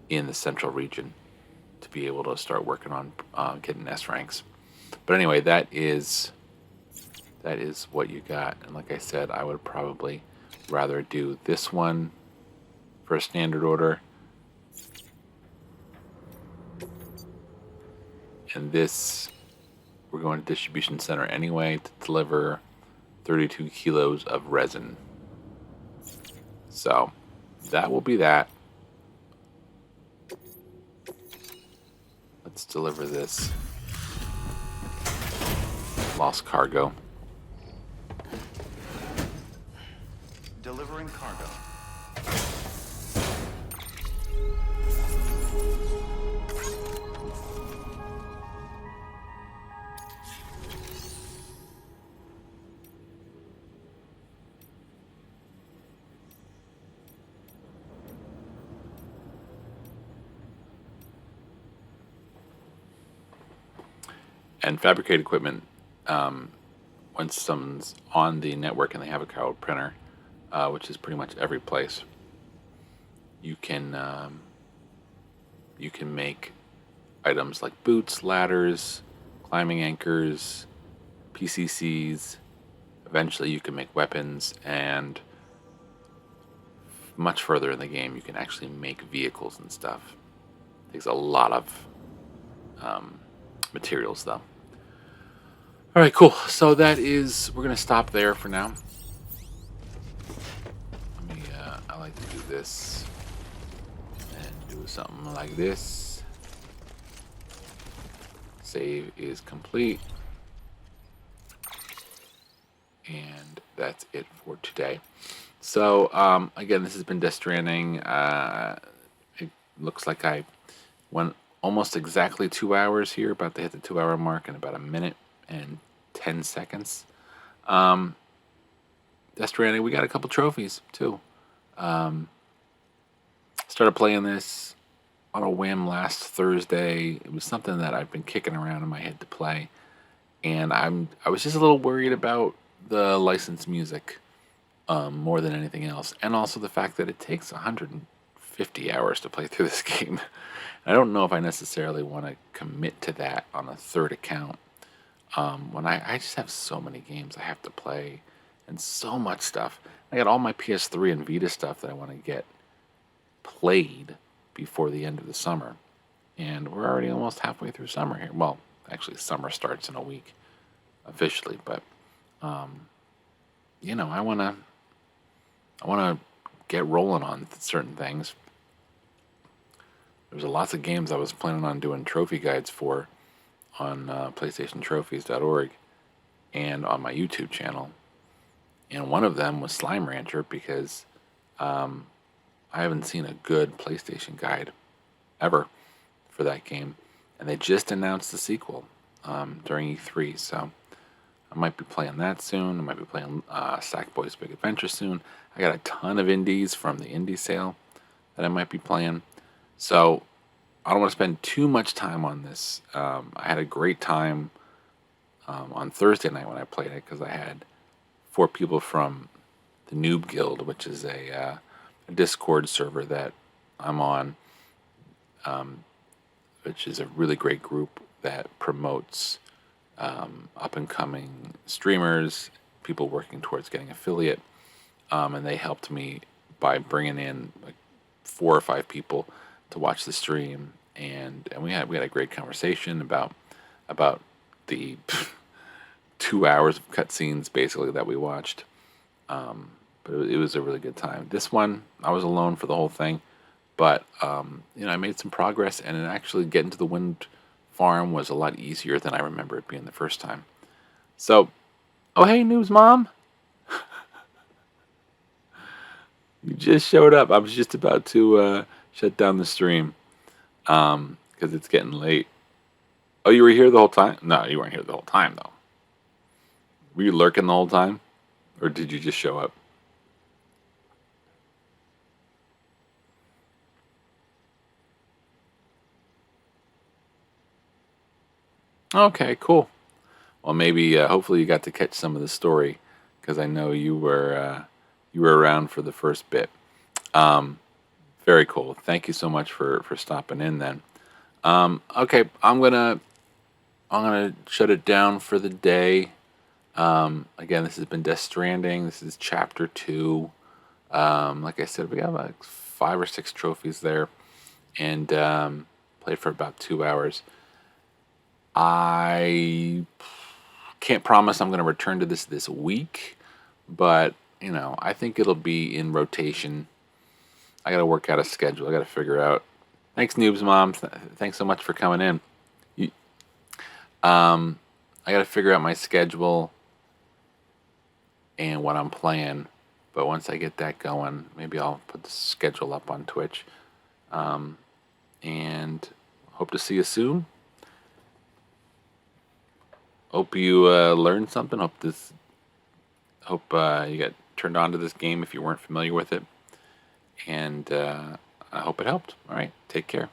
in the central region to be able to start working on getting S ranks. But anyway, that is what you got. And like I said, I would probably rather do this one for a standard order, and this, we're going to distribution center anyway to deliver 32 kilos of resin. So that will be that. Let's deliver this lost cargo. Delivering cargo. And fabricated equipment, once someone's on the network and they have a card printer, which is pretty much every place, you can make items like boots, ladders, climbing anchors, PCCs. Eventually you can make weapons, and much further in the game you can actually make vehicles and stuff. It takes a lot of materials though. All right, cool. So we're going to stop there for now. I like to do this and do something like this. Save is complete. And that's it for today. So, again, this has been Death Stranding. It looks like I went almost exactly 2 hours here, about to hit the 2-hour mark in about a minute and 10 seconds. Death Stranding, we got a couple trophies too. Started playing this on a whim last Thursday. It was something that I've been kicking around in my head to play, and I was just a little worried about the licensed music more than anything else, and also the fact that it takes 150 hours to play through this game. I don't know if I necessarily want to commit to that on a third account. When I just have so many games I have to play and so much stuff. I got all my PS3 and Vita stuff that I want to get played before the end of the summer. And we're already almost halfway through summer here. Well, actually summer starts in a week officially, but I want to get rolling on certain things. There's lots of games I was planning on doing trophy guides for on PlayStationTrophies.org and on my YouTube channel. And one of them was Slime Rancher, because I haven't seen a good PlayStation guide ever for that game. And they just announced the sequel during E3, so I might be playing that soon. I might be playing Sackboy's Big Adventure soon. I got a ton of indies from the indie sale that I might be playing. So I don't want to spend too much time on this. I had a great time on Thursday night when I played it, because I had 4 people from the Noob Guild, which is a Discord server that I'm on, which is a really great group that promotes up-and-coming streamers, people working towards getting affiliate, and they helped me by bringing in like 4 or 5 people to watch the stream, and we had a great conversation about the 2 hours of cutscenes basically that we watched. But it was a really good time. This one, I was alone for the whole thing, But I made some progress, and actually getting to the wind farm was a lot easier than I remember it being the first time. So, oh hey, Noob's mom, you just showed up. I was just about to shut down the stream because it's getting late. Oh, you were here the whole time? No, you weren't here the whole time though. Were you lurking the whole time, or did you just show up? Okay, cool. Well, maybe hopefully you got to catch some of the story because I know you were around for the first bit. Um, very cool. Thank you so much for stopping in. Then, okay, I'm gonna shut it down for the day. Again, this has been Death Stranding. This is Chapter 2. Like I said, we got like 5 or 6 trophies there, and played for about 2 hours. I can't promise I'm going to return to this week, but I think it'll be in rotation. I got to work out a schedule. I got to figure out. Thanks, Noobs Mom. Thanks so much for coming in. You, I got to figure out my schedule and what I'm playing. But once I get that going, maybe I'll put the schedule up on Twitch. And hope to see you soon. Hope you learned something. Hope you got turned on to this game if you weren't familiar with it. And I hope it helped. All right, take care.